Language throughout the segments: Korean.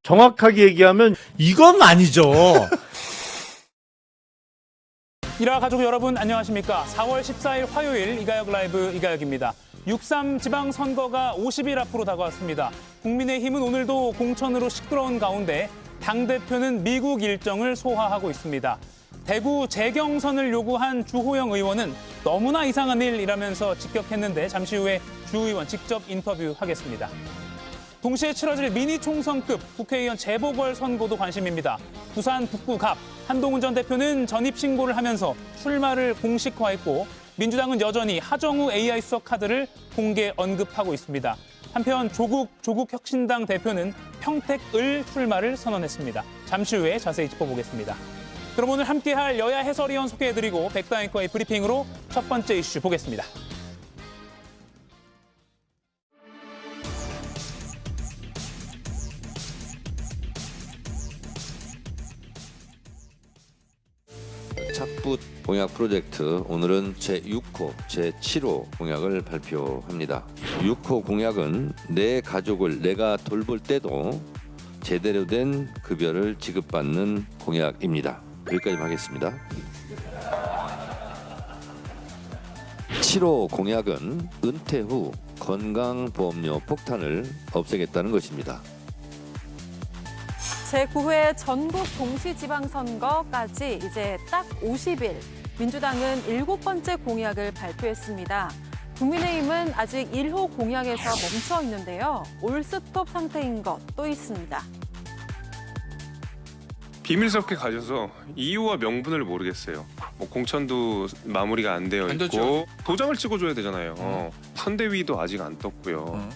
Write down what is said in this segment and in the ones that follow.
정확하게 얘기하면 이건 아니죠. 일화 가족 여러분 안녕하십니까. 4월 14일 화요일 이가역 라이브 이가역입니다. 6.3 지방선거가 50일 앞으로 다가왔습니다. 국민의힘은 오늘도 공천으로 시끄러운 가운데 당대표는 미국 일정을 소화하고 있습니다. 대구 재경선을 요구한 주호영 의원은 너무나 이상한 일이라면서 직격했는데 잠시 후에 주 의원 직접 인터뷰하겠습니다. 동시에 치러질 미니 총선급 국회의원 재보궐선거도 관심입니다. 부산 북구 갑 한동훈 전 대표는 전입 신고를 하면서 출마를 공식화했고 민주당은 여전히 하정우 AI 수석 카드를 공개 언급하고 있습니다. 한편 조국 혁신당 대표는 평택을 출마를 선언했습니다. 잠시 후에 자세히 짚어보겠습니다. 그럼 오늘 함께할 여야 해설위원 소개해드리고 백다앵커의 브리핑으로 첫 번째 이슈 보겠습니다. 착붙 공약 프로젝트 오늘은 제6호, 제7호 공약을 발표합니다. 6호 공약은 내 가족을 내가 돌볼 때도 제대로 된 급여를 지급받는 공약입니다. 여기까지 하겠습니다. 7호 공약은 은퇴 후 건강보험료 폭탄을 없애겠다는 것입니다. 제9회 전국 동시지방선거까지 이제 딱 50일, 민주당은 7번째 공약을 발표했습니다. 국민의힘은 아직 1호 공약에서 멈춰 있는데요. 올스톱 상태인 것 또 있습니다. 비밀스럽게 가져서 이유와 명분을 모르겠어요. 뭐 공천도 마무리가 안 되어 있고 됐죠. 도장을 찍어줘야 되잖아요. 선대위도 아직 안 떴고요.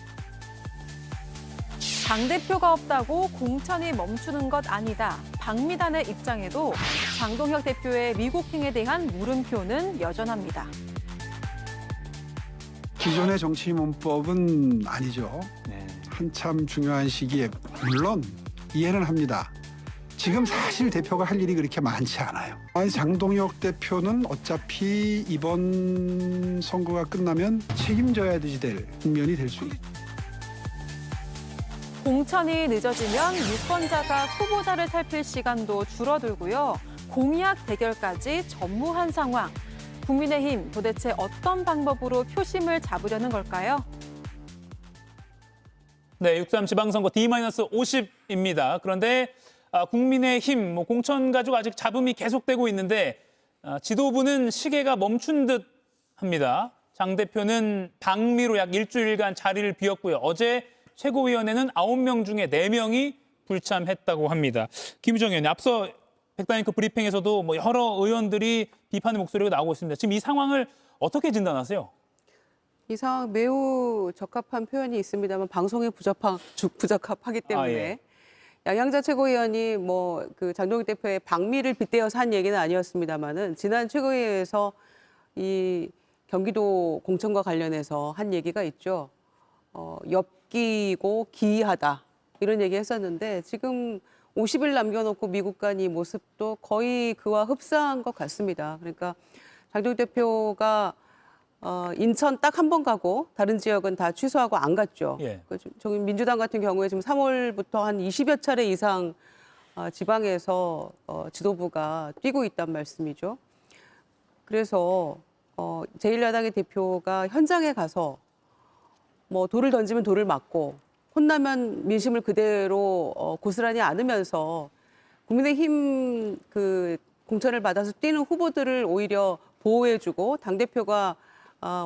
당대표가 없다고 공천이 멈추는 것 아니다. 박미단의 입장에도 장동혁 대표의 미국행에 대한 물음표는 여전합니다. 기존의 정치 문법은 아니죠. 한참 중요한 시기에 물론 이해는 합니다. 지금 사실 대표가 할 일이 그렇게 많지 않아요. 아니, 장동혁 대표는 어차피 이번 선거가 끝나면 책임져야 될 국면이 될 수 있죠. 공천이 늦어지면 유권자가 후보자를 살필 시간도 줄어들고요. 공약 대결까지 전무한 상황. 국민의힘 도대체 어떤 방법으로 표심을 잡으려는 걸까요? 네, 6.3 지방선거 D-50입니다. 그런데 국민의힘 공천 가지고 아직 잡음이 계속되고 있는데 지도부는 시계가 멈춘 듯 합니다. 장 대표는 방미로 약 일주일간 자리를 비웠고요. 어제 최고위원회는 9명 중에 4명이 불참했다고 합니다. 김유정 의원님, 앞서 백다앵커 브리핑에서도 여러 의원들이 비판의 목소리가 나오고 있습니다. 지금 이 상황을 어떻게 진단하세요? 이 상황 매우 적합한 표현이 있습니다만 방송에 부적합하기 때문에 양양자 최고위원이 그 장동혁 대표의 방미를 빗대어서 한 얘기는 아니었습니다만은 지난 최고위에서 이 경기도 공천과 관련해서 한 얘기가 있죠. 엽기고 기이하다 이런 얘기 했었는데 지금 50일 남겨놓고 미국 간 이 모습도 거의 그와 흡사한 것 같습니다. 그러니까 장동혁 대표가 인천 딱 한 번 가고 다른 지역은 다 취소하고 안 갔죠. 예. 저기 민주당 같은 경우에 지금 3월부터 한 20여 차례 이상 지방에서 지도부가 뛰고 있단 말씀이죠. 그래서 제1야당의 대표가 현장에 가서 돌을 던지면 돌을 맞고 혼나면 민심을 그대로 고스란히 안으면서 국민의힘 그 공천을 받아서 뛰는 후보들을 오히려 보호해주고 당대표가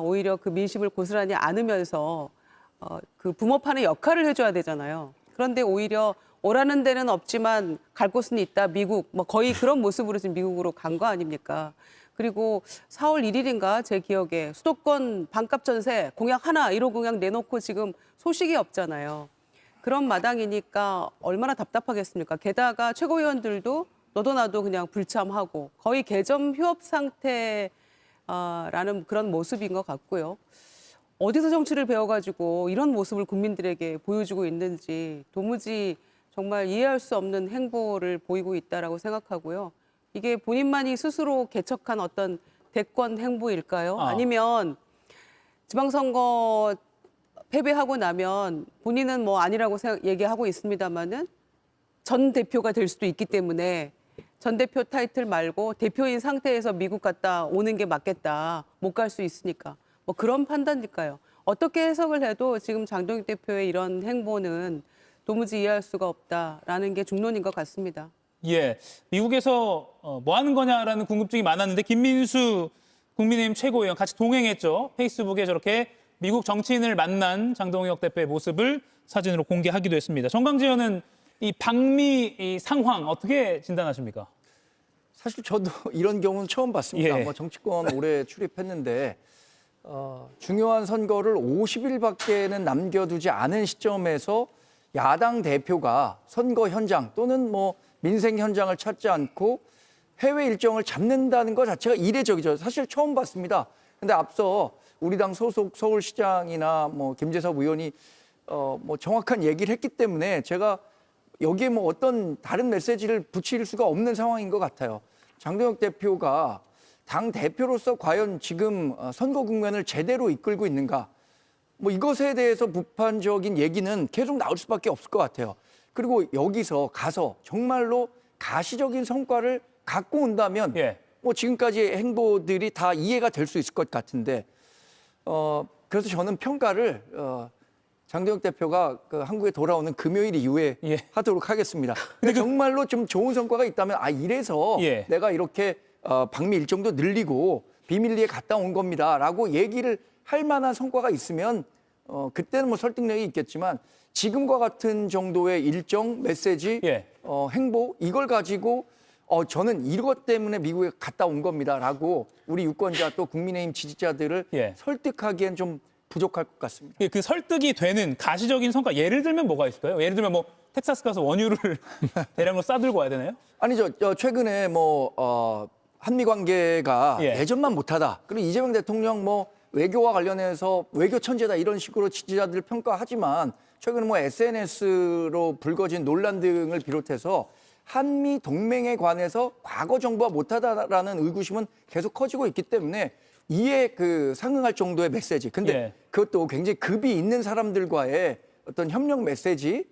오히려 그 민심을 고스란히 안으면서 그 붐업하는 역할을 해줘야 되잖아요. 그런데 오히려 오라는 데는 없지만 갈 곳은 있다. 미국 거의 그런 모습으로 지금 미국으로 간 거 아닙니까? 그리고 4월 1일인가 제 기억에 수도권 반값 전세 공약 하나 1호 공약 내놓고 지금 소식이 없잖아요. 그런 마당이니까 얼마나 답답하겠습니까? 게다가 최고위원들도 너도 나도 그냥 불참하고 거의 개점 휴업 상태라는 그런 모습인 것 같고요. 어디서 정치를 배워가지고 이런 모습을 국민들에게 보여주고 있는지 도무지 정말 이해할 수 없는 행보를 보이고 있다라고 생각하고요. 이게 본인만이 스스로 개척한 어떤 대권 행보일까요? 아니면 지방선거 패배하고 나면 본인은 아니라고 얘기하고 있습니다만은 전 대표가 될 수도 있기 때문에 전 대표 타이틀 말고 대표인 상태에서 미국 갔다 오는 게 맞겠다. 못 갈 수 있으니까. 뭐 그런 판단일까요? 어떻게 해석을 해도 지금 장동혁 대표의 이런 행보는 도무지 이해할 수가 없다라는 게 중론인 것 같습니다. 예, 미국에서 뭐 하는 거냐라는 궁금증이 많았는데 김민수 국민의힘 최고위원 같이 동행했죠. 페이스북에 저렇게 미국 정치인을 만난 장동혁 대표의 모습을 사진으로 공개하기도 했습니다. 정광재 의원은 이 방미 이 상황 어떻게 진단하십니까? 사실 저도 이런 경우는 처음 봤습니다. 예. 뭐 정치권 오래 출입했는데 중요한 선거를 50일밖에는 남겨두지 않은 시점에서 야당 대표가 선거 현장 또는 뭐 민생 현장을 찾지 않고 해외 일정을 잡는다는 것 자체가 이례적이죠. 사실 처음 봤습니다. 근데 앞서 우리 당 소속 서울시장이나 뭐 김재섭 의원이 뭐 정확한 얘기를 했기 때문에 제가 여기에 뭐 어떤 다른 메시지를 붙일 수가 없는 상황인 것 같아요. 장동혁 대표가 당 대표로서 과연 지금 선거 국면을 제대로 이끌고 있는가? 뭐 이것에 대해서 비판적인 얘기는 계속 나올 수밖에 없을 것 같아요. 그리고 여기서 가서 정말로 가시적인 성과를 갖고 온다면 예. 뭐 지금까지의 행보들이 다 이해가 될 수 있을 것 같은데 그래서 저는 평가를 장동혁 대표가 그 한국에 돌아오는 금요일 이후에 예. 하도록 하겠습니다. 근데 정말로 좀 좋은 성과가 있다면 이래서 예. 내가 이렇게 방미 일정도 늘리고 비밀리에 갔다 온 겁니다라고 얘기를 할 만한 성과가 있으면 그때는 뭐 설득력이 있겠지만 지금과 같은 정도의 일정, 메시지, 예. 행보 이걸 가지고 저는 이것 때문에 미국에 갔다 온 겁니다라고 우리 유권자 또 국민의힘 지지자들을 예. 설득하기엔 좀 부족할 것 같습니다. 그 설득이 되는 가시적인 성과 예를 들면 뭐가 있을까요? 예를 들면 뭐 텍사스 가서 원유를 대량으로 싸들고 와야 되나요? 아니죠. 최근에 뭐 한미 관계가 예. 예전만 못하다. 그리고 이재명 대통령 뭐 외교와 관련해서 외교 천재다 이런 식으로 지지자들 평가하지만 최근에 뭐 SNS로 불거진 논란 등을 비롯해서 한미 동맹에 관해서 과거 정부와 못하다라는 의구심은 계속 커지고 있기 때문에 이에 상응할 정도의 메시지. 근데 예. 그것도 굉장히 급이 있는 사람들과의 어떤 협력 메시지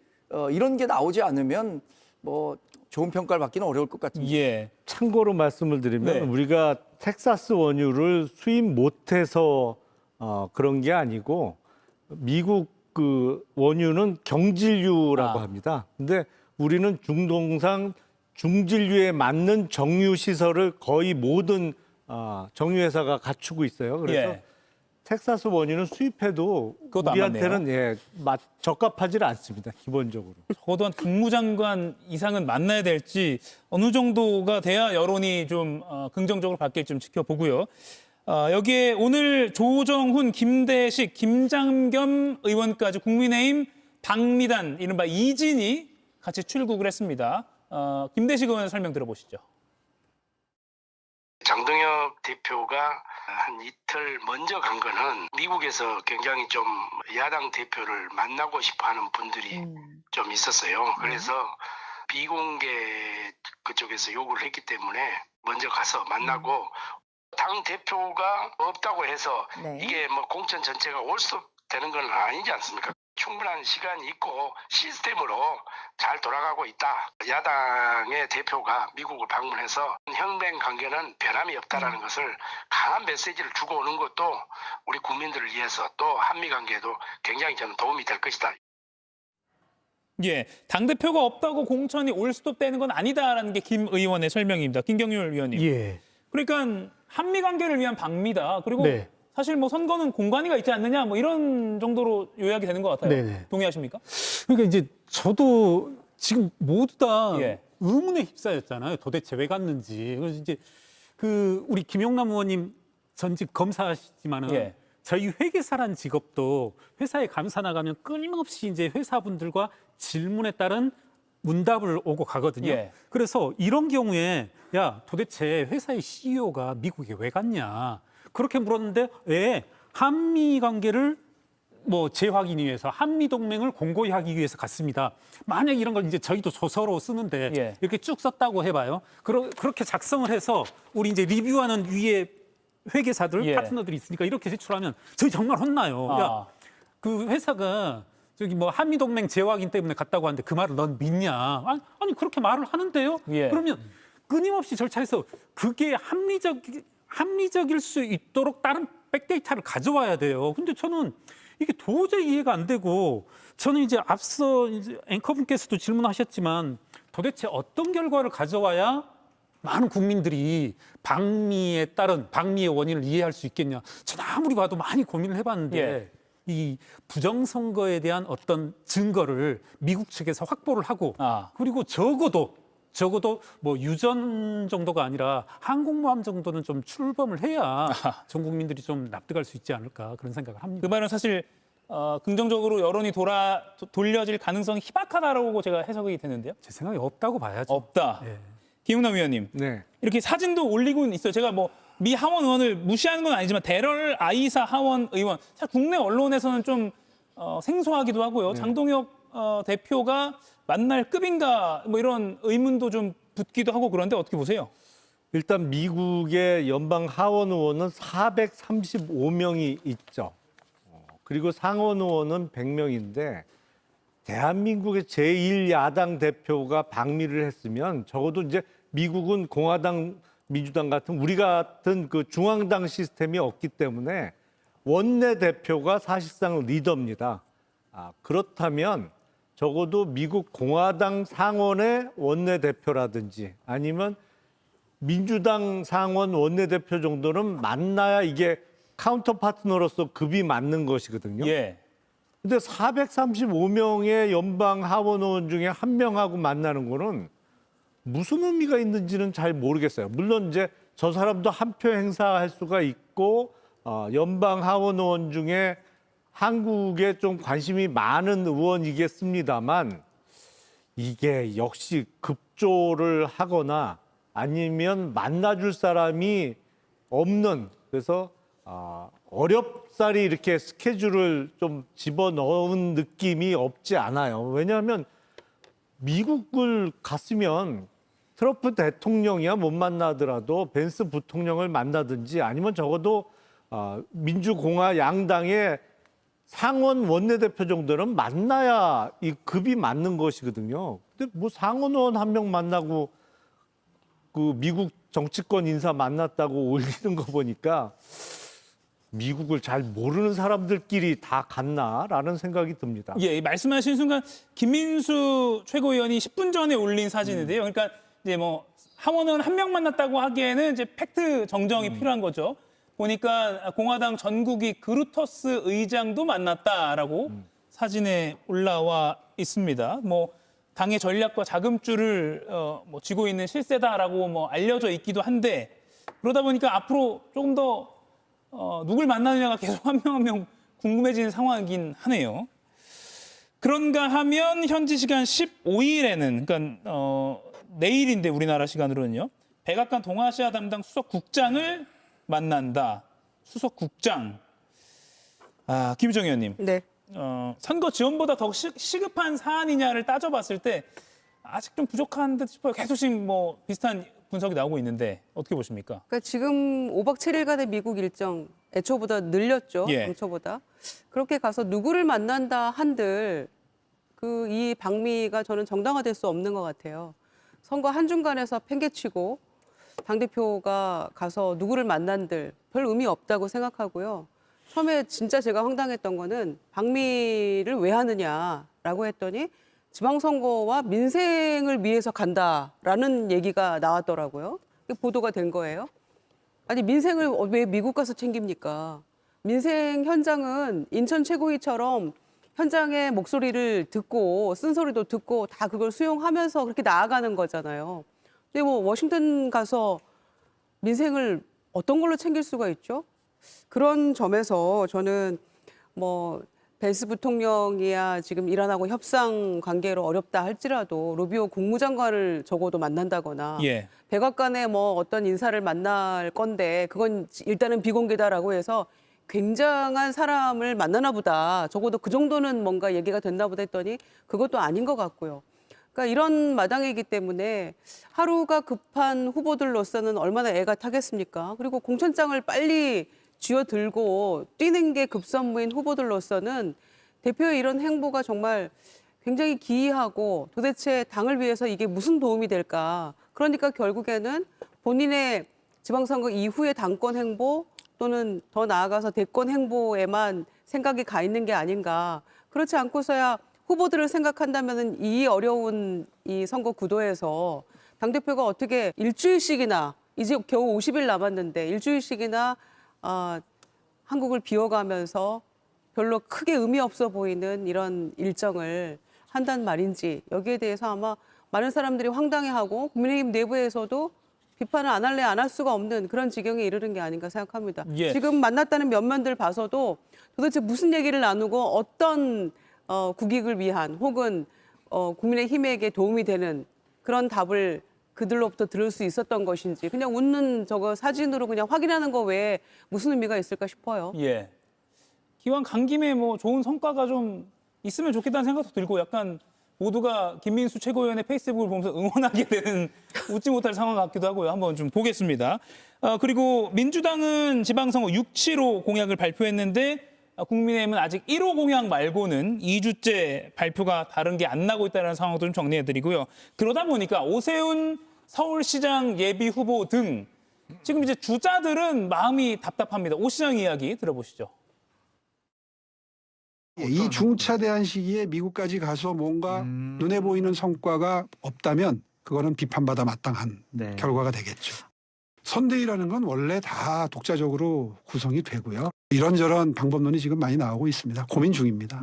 이런 게 나오지 않으면 뭐 좋은 평가를 받기는 어려울 것 같습니다. 예. 참고로 말씀을 드리면 네. 우리가 텍사스 원유를 수입 못해서 그런 게 아니고 미국 그 원유는 경질유라고 합니다. 근데 우리는 중동상 중질유에 맞는 정유 시설을 거의 모든 정유회사가 갖추고 있어요. 그래서 예. 텍사스 원유는 수입해도 그것도 안 우리한테는 적합하지 않습니다. 기본적으로. 적어도 한 국무장관 이상은 만나야 될지 어느 정도가 돼야 여론이 좀 긍정적으로 바뀔지 좀 지켜보고요. 여기에 오늘 조정훈, 김대식, 김장겸 의원까지 국민의힘 방미단 이른바 이진이 같이 출국을 했습니다. 김대식 의원 설명 들어보시죠. 장동혁 대표가 한 이틀 먼저 간 거는 미국에서 굉장히 좀 야당 대표를 만나고 싶어 하는 분들이 좀 있었어요. 그래서 비공개 그쪽에서 요구를 했기 때문에 먼저 가서 만나고 당 대표가 없다고 해서 이게 뭐 공천 전체가 올 수 되는 건 아니지 않습니까? 충분한 시간이 있고 시스템으로 잘 돌아가고 있다. 야당의 대표가 미국을 방문해서 현행 관계는 변함이 없다라는 것을 강한 메시지를 주고 오는 것도 우리 국민들을 위해서 또 한미 관계에도 굉장히 저는 도움이 될 것이다. 예, 당대표가 없다고 공천이 올 수도 되는 건 아니다라는 게 김 의원의 설명입니다. 김경률 의원님. 예. 그러니까 한미 관계를 위한 방미다. 그리고 네. 사실 뭐 선거는 공관위가 있지 않느냐 뭐 이런 정도로 요약이 되는 것 같아요. 네네. 동의하십니까? 그러니까 이제 저도 지금 모두 다 예. 의문에 휩싸였잖아요. 도대체 왜 갔는지. 그래서 이제 우리 김용남 의원님 전직 검사시지만은 예. 저희 회계사란 직업도 회사에 감사 나가면 끊임없이 이제 회사분들과 질문에 따른 문답을 오고 가거든요. 예. 그래서 이런 경우에 야 도대체 회사의 CEO가 미국에 왜 갔냐 그렇게 물었는데 왜 한미 관계를 뭐 재확인이 위해서 한미 동맹을 공고히 하기 위해서 갔습니다. 만약 이런 걸 이제 저희도 소서로 쓰는데 예. 이렇게 쭉 썼다고 해봐요. 그렇게 작성을 해서 우리 이제 리뷰하는 위에 회계사들 예. 파트너들이 있으니까 이렇게 제출하면 저희 정말 혼나요. 야, 그 회사가 저기 뭐 한미동맹 재확인 때문에 갔다고 하는데 그 말을 넌 믿냐? 아니 그렇게 말을 하는데요. 예. 그러면 끊임없이 절차에서 그게 합리적일 수 있도록 다른 백데이터를 가져와야 돼요. 근데 저는 이게 도저히 이해가 안 되고 저는 이제 앞서 이제 앵커분께서도 질문하셨지만 도대체 어떤 결과를 가져와야 많은 국민들이 방미의 원인을 이해할 수 있겠냐. 저는 아무리 봐도 많이 고민을 해봤는데 예. 이 부정선거에 대한 어떤 증거를 미국 측에서 확보를 하고 그리고 적어도 뭐 유전 정도가 아니라 항공모함 정도는 좀 출범을 해야 전 국민들이 좀 납득할 수 있지 않을까 그런 생각을 합니다. 그 말은 사실 긍정적으로 여론이 돌려질 가능성이 희박하다라고 제가 해석이 되는데요. 제 생각에 없다고 봐야죠. 없다. 예. 김용남 위원님. 네. 이렇게 사진도 올리고 있어요. 제가 뭐 미 하원 의원을 무시하는 건 아니지만 데럴 아이사 하원 의원. 사실 국내 언론에서는 좀 생소하기도 하고요. 장동혁 대표가 만날 급인가 뭐 이런 의문도 좀 붙기도 하고 그런데 어떻게 보세요? 일단 미국의 연방 하원 의원은 435명이 있죠. 그리고 상원 의원은 100명인데 대한민국의 제1야당 대표가 방미를 했으면 적어도 이제 미국은 공화당, 민주당 같은 우리 같은 그 중앙당 시스템이 없기 때문에 원내대표가 사실상 리더입니다. 그렇다면 적어도 미국 공화당 상원의 원내대표라든지 아니면 민주당 상원 원내대표 정도는 만나야 이게 카운터 파트너로서 급이 맞는 것이거든요. 예. 근데 435명의 연방 하원 의원 중에 한 명하고 만나는 거는 무슨 의미가 있는지는 잘 모르겠어요. 물론 이제 저 사람도 한 표 행사할 수가 있고 연방 하원 의원 중에 한국에 좀 관심이 많은 의원이겠습니다만 이게 역시 급조를 하거나 아니면 만나줄 사람이 없는 그래서 어렵사리 이렇게 스케줄을 좀 집어넣은 느낌이 없지 않아요. 왜냐하면 미국을 갔으면 트럼프 대통령이야 못 만나더라도 벤스 부통령을 만나든지 아니면 적어도 민주공화 양당의 상원 원내대표 정도는 만나야 이 급이 맞는 것이거든요. 근데 뭐 상원 의원 한 명 만나고 그 미국 정치권 인사 만났다고 올리는 거 보니까 미국을 잘 모르는 사람들끼리 다 갔나라는 생각이 듭니다. 예, 말씀하신 순간 김민수 최고위원이 10분 전에 올린 사진인데요. 그러니까 이제 뭐 하원은 한 명 만났다고 하기에는 이제 팩트 정정이 필요한 거죠. 보니까 공화당 전국위 그루터스 의장도 만났다라고 사진에 올라와 있습니다. 뭐 당의 전략과 자금줄을 뭐 쥐고 있는 실세다라고 뭐 알려져 있기도 한데 그러다 보니까 앞으로 조금 더 누굴 만나느냐가 계속 한 명 한 명 궁금해지는 상황이긴 하네요. 그런가 하면 현지 시간 15일에는 그러니까 내일인데 우리나라 시간으로는요. 백악관 동아시아 담당 수석국장을 만난다. 수석국장. 김유정 의원님. 네. 선거 지원보다 더 시급한 사안이냐를 따져봤을 때 아직 좀 부족한 듯 싶어요. 계속 지금 뭐 비슷한 분석이 나오고 있는데 어떻게 보십니까? 그러니까 지금 5박 7일간의 미국 일정 애초보다 늘렸죠. 예. 당초보다. 그렇게 가서 누구를 만난다 한들 이 방미가 저는 정당화될 수 없는 것 같아요. 선거 한중간에서 팽개치고 당대표가 가서 누구를 만난들 별 의미 없다고 생각하고요. 처음에 진짜 제가 황당했던 거는 방미를 왜 하느냐라고 했더니 지방선거와 민생을 위해서 간다라는 얘기가 나왔더라고요. 보도가 된 거예요. 아니 민생을 왜 미국 가서 챙깁니까? 민생 현장은 인천 최고위처럼 현장의 목소리를 듣고 쓴소리도 듣고 다 그걸 수용하면서 그렇게 나아가는 거잖아요. 근데 뭐 워싱턴 가서 민생을 어떤 걸로 챙길 수가 있죠? 그런 점에서 저는 뭐 벤스 부통령이야 지금 이란하고 협상 관계로 어렵다 할지라도 루비오 국무장관을 적어도 만난다거나 예. 백악관에 뭐 어떤 인사를 만날 건데 그건 일단은 비공개다라고 해서 굉장한 사람을 만나나 보다. 적어도 그 정도는 뭔가 얘기가 됐나 보다 했더니 그것도 아닌 것 같고요. 그러니까 이런 마당이기 때문에 하루가 급한 후보들로서는 얼마나 애가 타겠습니까? 그리고 공천장을 빨리 쥐어들고 뛰는 게 급선무인 후보들로서는 대표의 이런 행보가 정말 굉장히 기이하고 도대체 당을 위해서 이게 무슨 도움이 될까? 그러니까 결국에는 본인의 지방선거 이후의 당권 행보 또는 더 나아가서 대권 행보에만 생각이 가 있는 게 아닌가. 그렇지 않고서야 후보들을 생각한다면 이 어려운 이 선거 구도에서 당대표가 어떻게 일주일씩이나 이제 겨우 50일 남았는데 일주일씩이나 한국을 비워가면서 별로 크게 의미 없어 보이는 이런 일정을 한단 말인지 여기에 대해서 아마 많은 사람들이 황당해하고 국민의힘 내부에서도 비판을 안 할래 안 할 수가 없는 그런 지경에 이르는 게 아닌가 생각합니다. 예. 지금 만났다는 면면들 봐서도 도대체 무슨 얘기를 나누고 어떤 국익을 위한 혹은 국민의힘에게 도움이 되는 그런 답을 그들로부터 들을 수 있었던 것인지 그냥 웃는 저거 사진으로 그냥 확인하는 거 외에 무슨 의미가 있을까 싶어요. 예. 기왕 간 김에 뭐 좋은 성과가 좀 있으면 좋겠다는 생각도 들고 약간 모두가 김민수 최고위원의 페이스북을 보면서 응원하게 되는 웃지 못할 상황 같기도 하고요. 한번 좀 보겠습니다. 그리고 민주당은 지방선거 6.75 공약을 발표했는데 국민의힘은 아직 1호 공약 말고는 2주째 발표가 다른 게 안 나고 있다는 상황도 좀 정리해드리고요. 그러다 보니까 오세훈 서울시장 예비 후보 등 지금 이제 주자들은 마음이 답답합니다. 오 시장 이야기 들어보시죠. 이 중차대한 시기에 미국까지 가서 뭔가 눈에 보이는 성과가 없다면 그거는 비판받아 마땅한 결과가 되겠죠. 선대위라는 건 원래 다 독자적으로 구성이 되고요. 이런저런 방법론이 지금 많이 나오고 있습니다. 고민 중입니다.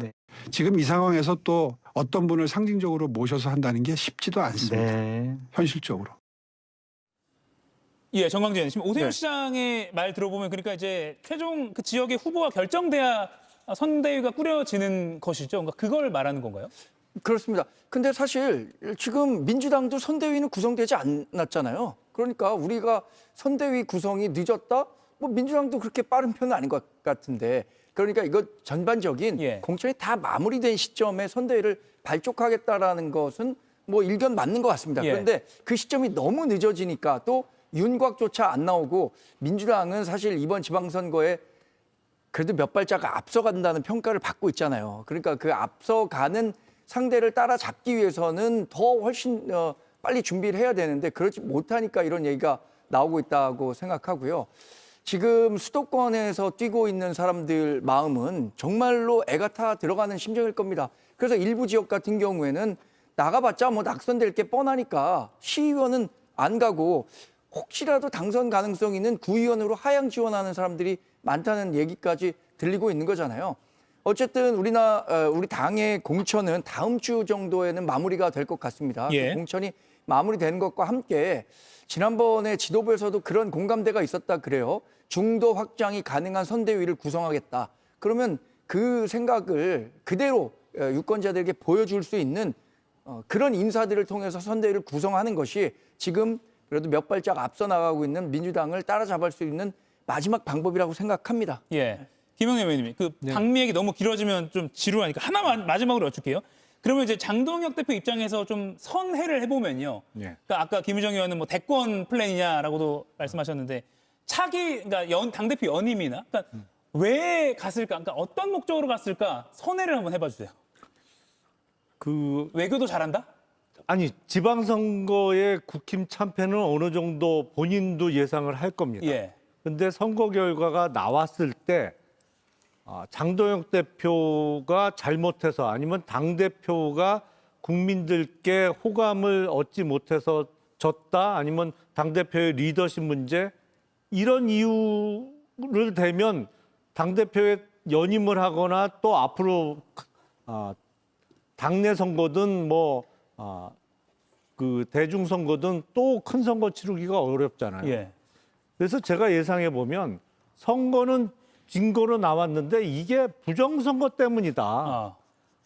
지금 이 상황에서 또 어떤 분을 상징적으로 모셔서 한다는 게 쉽지도 않습니다. 현실적으로. 예, 정광진 의원. 지금 오세훈 네. 시장의 말 들어보면 그러니까 이제 최종 그 지역의 후보가 결정돼야 선대위가 꾸려지는 것이죠. 그러니까 그걸 말하는 건가요? 그렇습니다. 근데 사실 지금 민주당도 선대위는 구성되지 않았잖아요. 그러니까 우리가 선대위 구성이 늦었다? 뭐 민주당도 그렇게 빠른 편은 아닌 것 같은데 그러니까 이거 전반적인 예. 공천이 다 마무리된 시점에 선대위를 발족하겠다라는 것은 뭐 일견 맞는 것 같습니다. 예. 그런데 그 시점이 너무 늦어지니까 또 윤곽조차 안 나오고 민주당은 사실 이번 지방선거에 그래도 몇 발자가 앞서간다는 평가를 받고 있잖아요. 그러니까 그 앞서가는 상대를 따라잡기 위해서는 더 훨씬 빨리 준비를 해야 되는데 그러지 못하니까 이런 얘기가 나오고 있다고 생각하고요. 지금 수도권에서 뛰고 있는 사람들 마음은 정말로 애가 타 들어가는 심정일 겁니다. 그래서 일부 지역 같은 경우에는 나가봤자 뭐 낙선될 게 뻔하니까 시의원은 안 가고 혹시라도 당선 가능성 있는 구의원으로 하향 지원하는 사람들이 많다는 얘기까지 들리고 있는 거잖아요. 어쨌든 우리 당의 공천은 다음 주 정도에는 마무리가 될 것 같습니다. 예. 그 공천이 마무리되는 것과 함께 지난번에 지도부에서도 그런 공감대가 있었다 그래요. 중도 확장이 가능한 선대위를 구성하겠다. 그러면 그 생각을 그대로 유권자들에게 보여줄 수 있는 그런 인사들을 통해서 선대위를 구성하는 것이 지금 그래도 몇 발짝 앞서 나가고 있는 민주당을 따라잡을 수 있는 마지막 방법이라고 생각합니다. 예. 김영애 의원님이 그 당미 얘기 너무 길어지면 좀 지루하니까 하나만 마지막으로 여쭐게요. 그러면 이제 장동혁 대표 입장에서 좀 선회를 해보면요. 그러니까 아까 김유정 의원은 뭐 대권 플랜이냐라고도 말씀하셨는데 차기 그러니까 당대표 연임이나 그러니까 왜 갔을까? 그러니까 어떤 목적으로 갔을까? 선회를 한번 해봐 주세요. 그 외교도 잘한다? 아니 지방선거의 국힘 참패는 어느 정도 본인도 예상을 할 겁니다. 예. 근데 선거 결과가 나왔을 때 장동혁 대표가 잘못해서 아니면 당대표가 국민들께 호감을 얻지 못해서 졌다 아니면 당대표의 리더십 문제 이런 이유를 대면 당대표의 연임을 하거나 또 앞으로 당내 선거든 뭐 그 대중 선거든 또 큰 선거 치르기가 어렵잖아요. 예. 그래서 제가 예상해 보면 선거는 증거로 나왔는데 이게 부정선거 때문이다.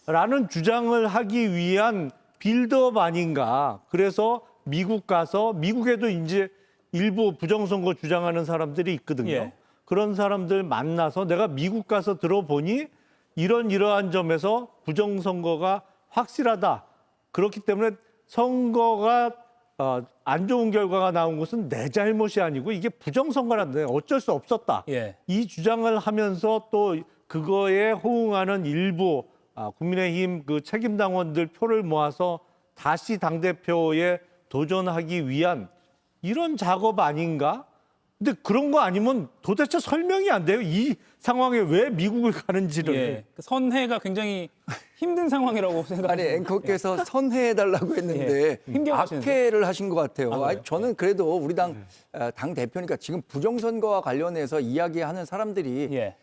라는 주장을 하기 위한 빌드업 아닌가. 그래서 미국 가서 미국에도 이제 일부 부정선거 주장하는 사람들이 있거든요. 예. 그런 사람들 만나서 내가 미국 가서 들어보니 이러한 점에서 부정선거가 확실하다. 그렇기 때문에 선거가 안 좋은 결과가 나온 것은 내 잘못이 아니고 이게 부정선거라는데 어쩔 수 없었다. 예. 이 주장을 하면서 또 그거에 호응하는 일부 국민의힘 그 책임 당원들 표를 모아서 다시 당대표에 도전하기 위한 이런 작업 아닌가? 근데 그런 거 아니면 도대체 설명이 안 돼요. 이 상황에 왜 미국을 가는지를. 예. 그 선회가 굉장히 힘든 상황이라고 아니 생각합니다. 앵커께서 선회해달라고 했는데 힘겨워하시는데. 악회를 하신 것 같아요. 그래요? 아니, 저는 그래도 우리 당 대표니까 지금 부정선거와 관련해서 이야기하는 사람들이 예.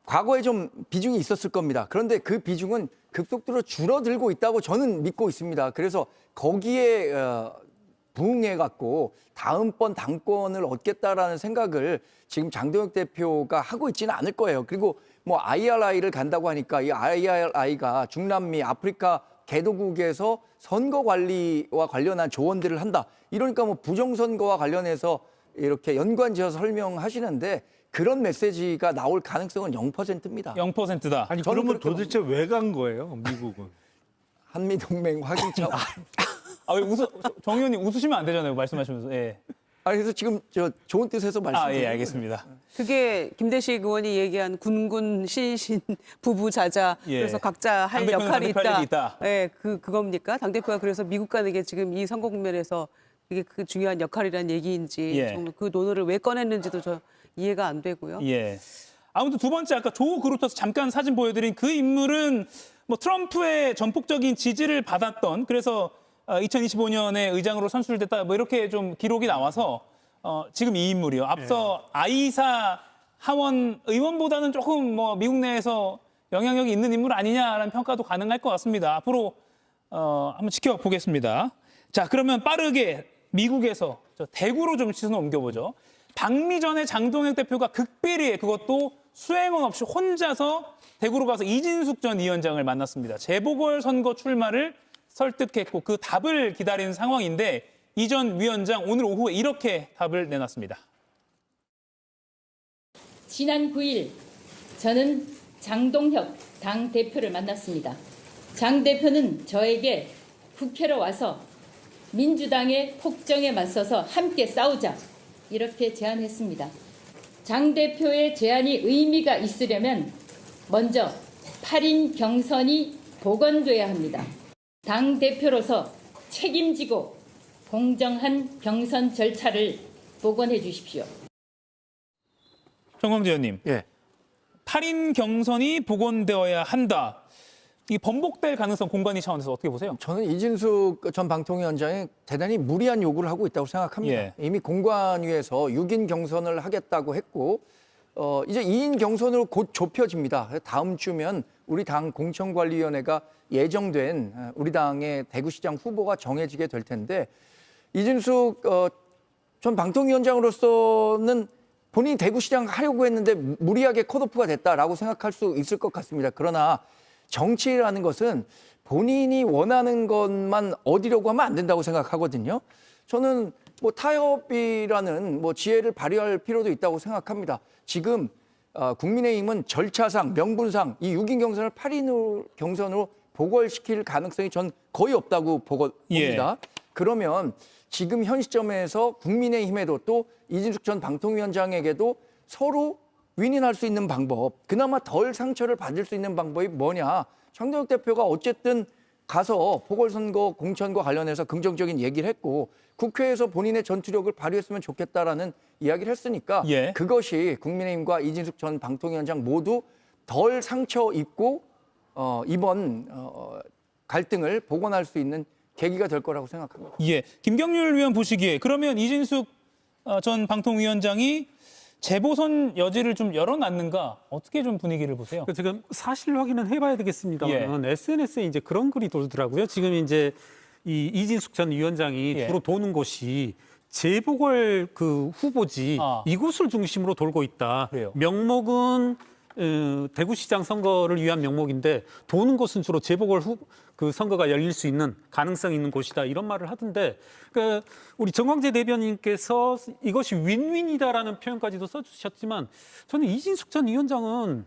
과거에 좀 비중이 있었을 겁니다. 그런데 그 비중은 급속도로 줄어들고 있다고 저는 믿고 있습니다. 그래서 거기에 부응해갖고 다음번 당권을 얻겠다라는 생각을 지금 장동혁 대표가 하고 있지는 않을 거예요. 그리고 뭐 IRI를 간다고 하니까 이 IRI가 중남미, 아프리카 개도국에서 선거 관리와 관련한 조언들을 한다. 이러니까 뭐 부정선거와 관련해서 이렇게 연관지어서 설명하시는데 그런 메시지가 나올 가능성은 0%입니다. 0%다. 아니 저는 그러면 그렇게 도대체 왜 간 거예요, 미국은? 한미동맹 확인차. 왜 정 의원님 웃으시면 안 되잖아요. 말씀하시면서. 예. 아니 그래서 지금 저 좋은 뜻에서 말씀드리는 예, 알겠습니다. 그게 김대식 의원이 얘기한 군군 신신 부부자자 예. 그래서 각자 할 당대표는 역할이 당대표 할 있다. 일이 있다. 예, 그겁니까? 당대표가 그래서 미국 가는 게 지금 이 선거 국면에서 이게 그 중요한 역할이라는 얘기인지 예. 정말 그 논의를 왜 꺼냈는지도 저 이해가 안 되고요. 예. 아무튼 두 번째 아까 조 그루터스 잠깐 사진 보여드린 그 인물은 뭐 트럼프의 전폭적인 지지를 받았던 그래서 2025년에 의장으로 선출됐다 뭐 이렇게 좀 기록이 나와서 지금 이 인물이요. 앞서 아이사 하원 의원보다는 조금 뭐 미국 내에서 영향력이 있는 인물 아니냐라는 평가도 가능할 것 같습니다. 앞으로 한번 지켜보겠습니다. 자, 그러면 빠르게 미국에서 저 대구로 좀 시선을 옮겨보죠. 방미 전에 장동혁 대표가 극비리에 그것도 수행원 없이 혼자서 대구로 가서 이진숙 전 위원장을 만났습니다. 재보궐선거 출마를 설득했고 그 답을 기다리는 상황인데 이 전 위원장 오늘 오후에 이렇게 답을 내놨습니다. 지난 9일 저는 장동혁 당대표를 만났습니다. 장 대표는 저에게 국회로 와서 민주당의 폭정에 맞서서 함께 싸우자 이렇게 제안했습니다. 장 대표의 제안이 의미가 있으려면 먼저 8인 경선이 복원돼야 합니다. 당 대표로서 책임지고 공정한 경선 절차를 복원해 주십시오. 정광재 의원님, 예. 8인 경선이 복원되어야 한다. 이 번복될 가능성 공관위 차원에서 어떻게 보세요? 저는 이진숙 전 방통위원장이 대단히 무리한 요구를 하고 있다고 생각합니다. 예. 이미 공관위에서 6인 경선을 하겠다고 했고 이제 2인 경선으로 곧 좁혀집니다. 다음 주면 우리 당 공천관리위원회가 예정된 우리 당의 대구시장 후보가 정해지게 될 텐데 이진숙 전 방통위원장으로서는 본인이 대구시장 하려고 했는데 무리하게 컷오프가 됐다라고 생각할 수 있을 것 같습니다. 그러나 정치라는 것은 본인이 원하는 것만 얻으려고 하면 안 된다고 생각하거든요. 저는 뭐 타협이라는 뭐 지혜를 발휘할 필요도 있다고 생각합니다. 지금 국민의힘은 절차상, 명분상 이 6인 경선을 8인 경선으로 복원시킬 가능성이 전 거의 없다고 봅니다. 그러면 지금 현 시점에서 국민의힘에도 또 이진숙 전 방통위원장에게도 서로 윈윈할 수 있는 방법, 그나마 덜 상처를 받을 수 있는 방법이 뭐냐. 장동혁 대표가 어쨌든 가서 보궐선거 공천과 관련해서 긍정적인 얘기를 했고 국회에서 본인의 전투력을 발휘했으면 좋겠다라는 이야기를 했으니까 예. 그것이 국민의힘과 이진숙 전 방통위원장 모두 덜 상처 입고 이번 갈등을 복원할 수 있는 계기가 될 거라고 생각합니다. 예, 김경률 위원 보시기에 그러면 이진숙 전 방통위원장이 재보선 여지를 좀 열어놨는가 어떻게 좀 분위기를 보세요? 지금 사실 확인은 해봐야 되겠습니다만 SNS에 이제 그런 글이 돌더라고요. 지금 이제 이 이진숙 전 위원장이 주로 도는 곳이 재보궐 그 후보지 이곳을 중심으로 돌고 있다. 그래요. 명목은 대구시장 선거를 위한 명목인데 도는 곳은 주로 재보궐 그 선거가 열릴 수 있는 가능성이 있는 곳이다 이런 말을 하던데 그러니까 우리 정광재 대변인께서 이것이 윈윈이다라는 표현까지도 써주셨지만 저는 이진숙 전 위원장은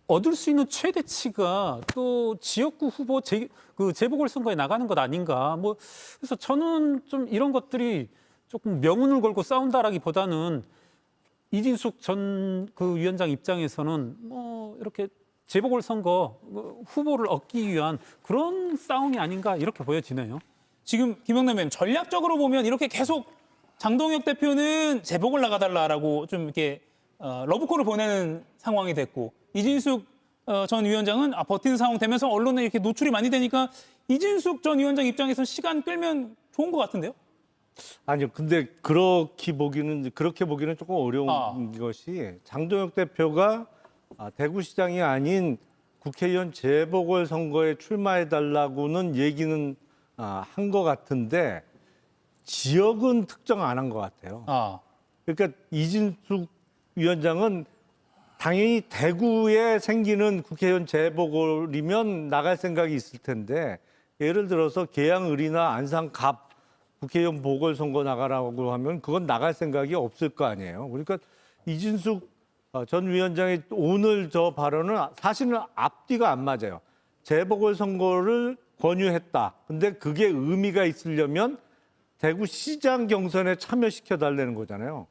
얻을 수 있는 최대치가 또 지역구 후보 그 재보궐 선거에 나가는 것 아닌가 뭐 그래서 저는 좀 이런 것들이 조금 명운을 걸고 싸운다라기보다는 이진숙 전 그 위원장 입장에서는 뭐 이렇게 재보궐선거 후보를 얻기 위한 그런 싸움이 아닌가 이렇게 보여지네요. 지금 김영남 의원 전략적으로 보면 이렇게 계속 장동혁 대표는 재보궐 나가달라라고 좀 이렇게 러브콜을 보내는 상황이 됐고 이진숙 전 위원장은 버티는 상황 되면서 언론에 이렇게 노출이 많이 되니까 이진숙 전 위원장 입장에서는 시간 끌면 좋은 것 같은데요? 아니요. 근데 그렇게 보기는 조금 어려운 것이 장동혁 대표가 대구시장이 아닌 국회의원 재보궐선거에 출마해달라고는 얘기는 한 것 같은데 지역은 특정 안 한 것 같아요. 그러니까 이진숙 위원장은 당연히 대구에 생기는 국회의원 재보궐이면 나갈 생각이 있을 텐데 예를 들어서 계양을이나 안산갑 국회의원 보궐선거 나가라고 하면 그건 나갈 생각이 없을 거 아니에요. 그러니까 이진숙 전 위원장의 오늘 저 발언은 사실은 앞뒤가 안 맞아요. 재보궐선거를 권유했다. 근데 그게 의미가 있으려면 대구시장 경선에 참여시켜달라는 거잖아요.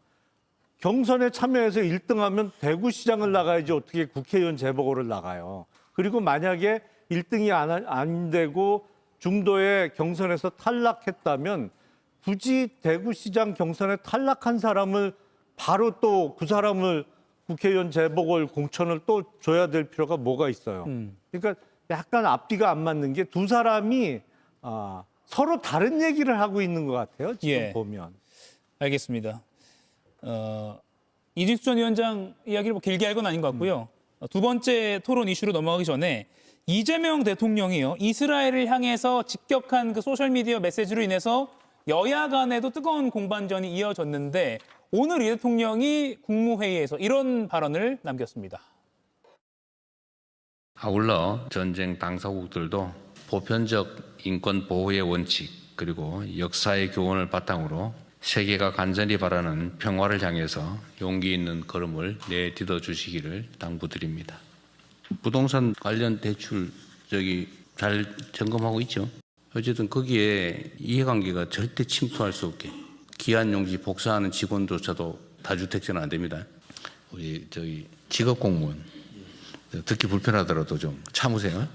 경선에 참여해서 1등하면 대구시장을 나가야지 어떻게 국회의원 재보궐을 나가요. 그리고 만약에 1등이 안 되고 중도에 경선에서 탈락했다면 굳이 대구시장 경선에 탈락한 사람을 바로 또 그 사람을 국회의원 재보궐 공천을 또 줘야 될 필요가 뭐가 있어요. 그러니까 약간 앞뒤가 안 맞는 게 두 사람이 서로 다른 얘기를 하고 있는 것 같아요. 지금 보면. 알겠습니다. 이진숙 전 위원장 이야기를 뭐 길게 할 건 아닌 것 같고요. 두 번째 토론 이슈로 넘어가기 전에 이재명 대통령이요. 이스라엘을 향해서 직격한 그 소셜미디어 메시지로 인해서 여야 간에도 뜨거운 공방전이 이어졌는데 오늘 이 대통령이 국무회의에서 이런 발언을 남겼습니다. 아울러 전쟁 당사국들도 보편적 인권 보호의 원칙 그리고 역사의 교훈을 바탕으로 세계가 간절히 바라는 평화를 향해서 용기 있는 걸음을 내딛어 주시기를 당부드립니다. 부동산 관련 대출 잘 점검하고 있죠. 어쨌든 거기에 이해관계가 절대 침투할 수 없게 기한용지 복사하는 직원조차도 다주택자는 안 됩니다. 우리 직업공무원 듣기 불편하더라도 좀 참으세요.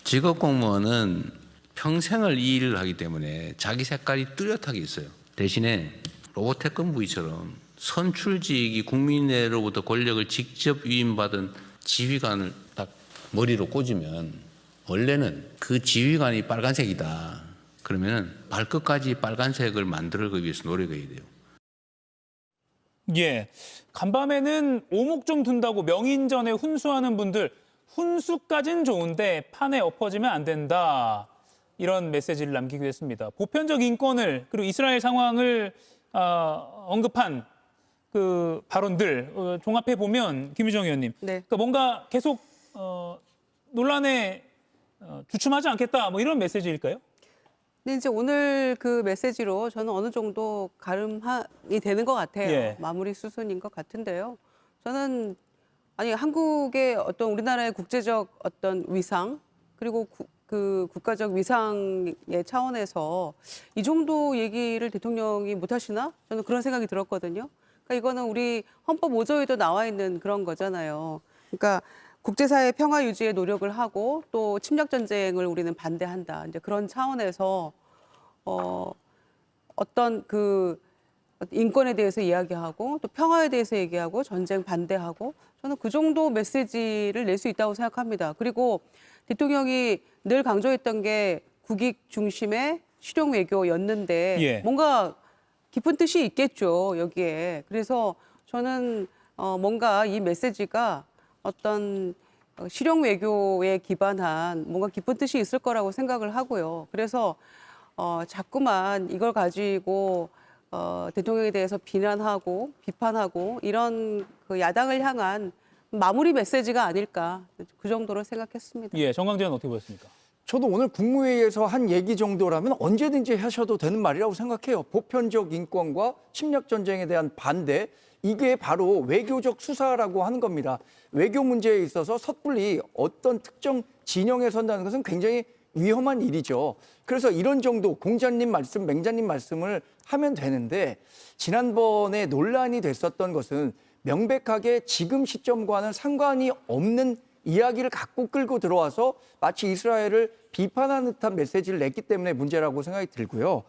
직업공무원은 평생을 이 일을 하기 때문에 자기 색깔이 뚜렷하게 있어요. 대신에 로보태권 부위처럼 선출직이 국민으로부터 권력을 직접 위임받은 지휘관을 딱 머리로 꽂으면 원래는 그 지휘관이 빨간색이다. 그러면 발끝까지 빨간색을 만들기 위해서 노력해야 돼요. 예, 간밤에는 오목 좀 둔다고 명인전에 훈수하는 분들 훈수까지는 좋은데 판에 엎어지면 안 된다. 이런 메시지를 남기기도 했습니다. 보편적 인권을 그리고 이스라엘 상황을 언급한 그 발언들 종합해 보면 김유정 의원님, 그러니까 뭔가 계속 논란에 주춤하지 않겠다 뭐 이런 메시지일까요? 근데 이제 오늘 그 메시지로 저는 어느 정도 가름이 되는 것 같아요. 마무리 수순인 것 같은데요. 저는 한국의 어떤 우리나라의 국제적 어떤 위상 그리고 그 국가적 위상의 차원에서 이 정도 얘기를 대통령이 못 하시나? 저는 그런 생각이 들었거든요. 그러니까 이거는 우리 헌법 5조에도 나와 있는 그런 거잖아요. 그러니까 국제사회 평화 유지에 노력을 하고 또 침략 전쟁을 우리는 반대한다. 이제 그런 차원에서 어떤 그 인권에 대해서 이야기하고 또 평화에 대해서 얘기하고 전쟁 반대하고 저는 그 정도 메시지를 낼 수 있다고 생각합니다. 그리고 대통령이 늘 강조했던 게 국익 중심의 실용 외교였는데 뭔가 깊은 뜻이 있겠죠, 여기에. 그래서 저는 뭔가 이 메시지가 어떤 실용 외교에 기반한 뭔가 깊은 뜻이 있을 거라고 생각을 하고요. 그래서 자꾸만 이걸 가지고 대통령에 대해서 비난하고 비판하고 이런 그 야당을 향한 마무리 메시지가 아닐까 그 정도로 생각했습니다. 예, 정광재 의원 어떻게 보셨습니까? 저도 오늘 국무회의에서 한 얘기 정도라면 언제든지 하셔도 되는 말이라고 생각해요. 보편적 인권과 침략 전쟁에 대한 반대, 이게 바로 외교적 수사라고 하는 겁니다. 외교 문제에 있어서 섣불리 어떤 특정 진영에 선다는 것은 굉장히 위험한 일이죠. 그래서 이런 정도 공자님 말씀, 맹자님 말씀을 하면 되는데 지난번에 논란이 됐었던 것은 명백하게 지금 시점과는 상관이 없는 이야기를 갖고 끌고 들어와서 마치 이스라엘을 비판하는 듯한 메시지를 냈기 때문에 문제라고 생각이 들고요.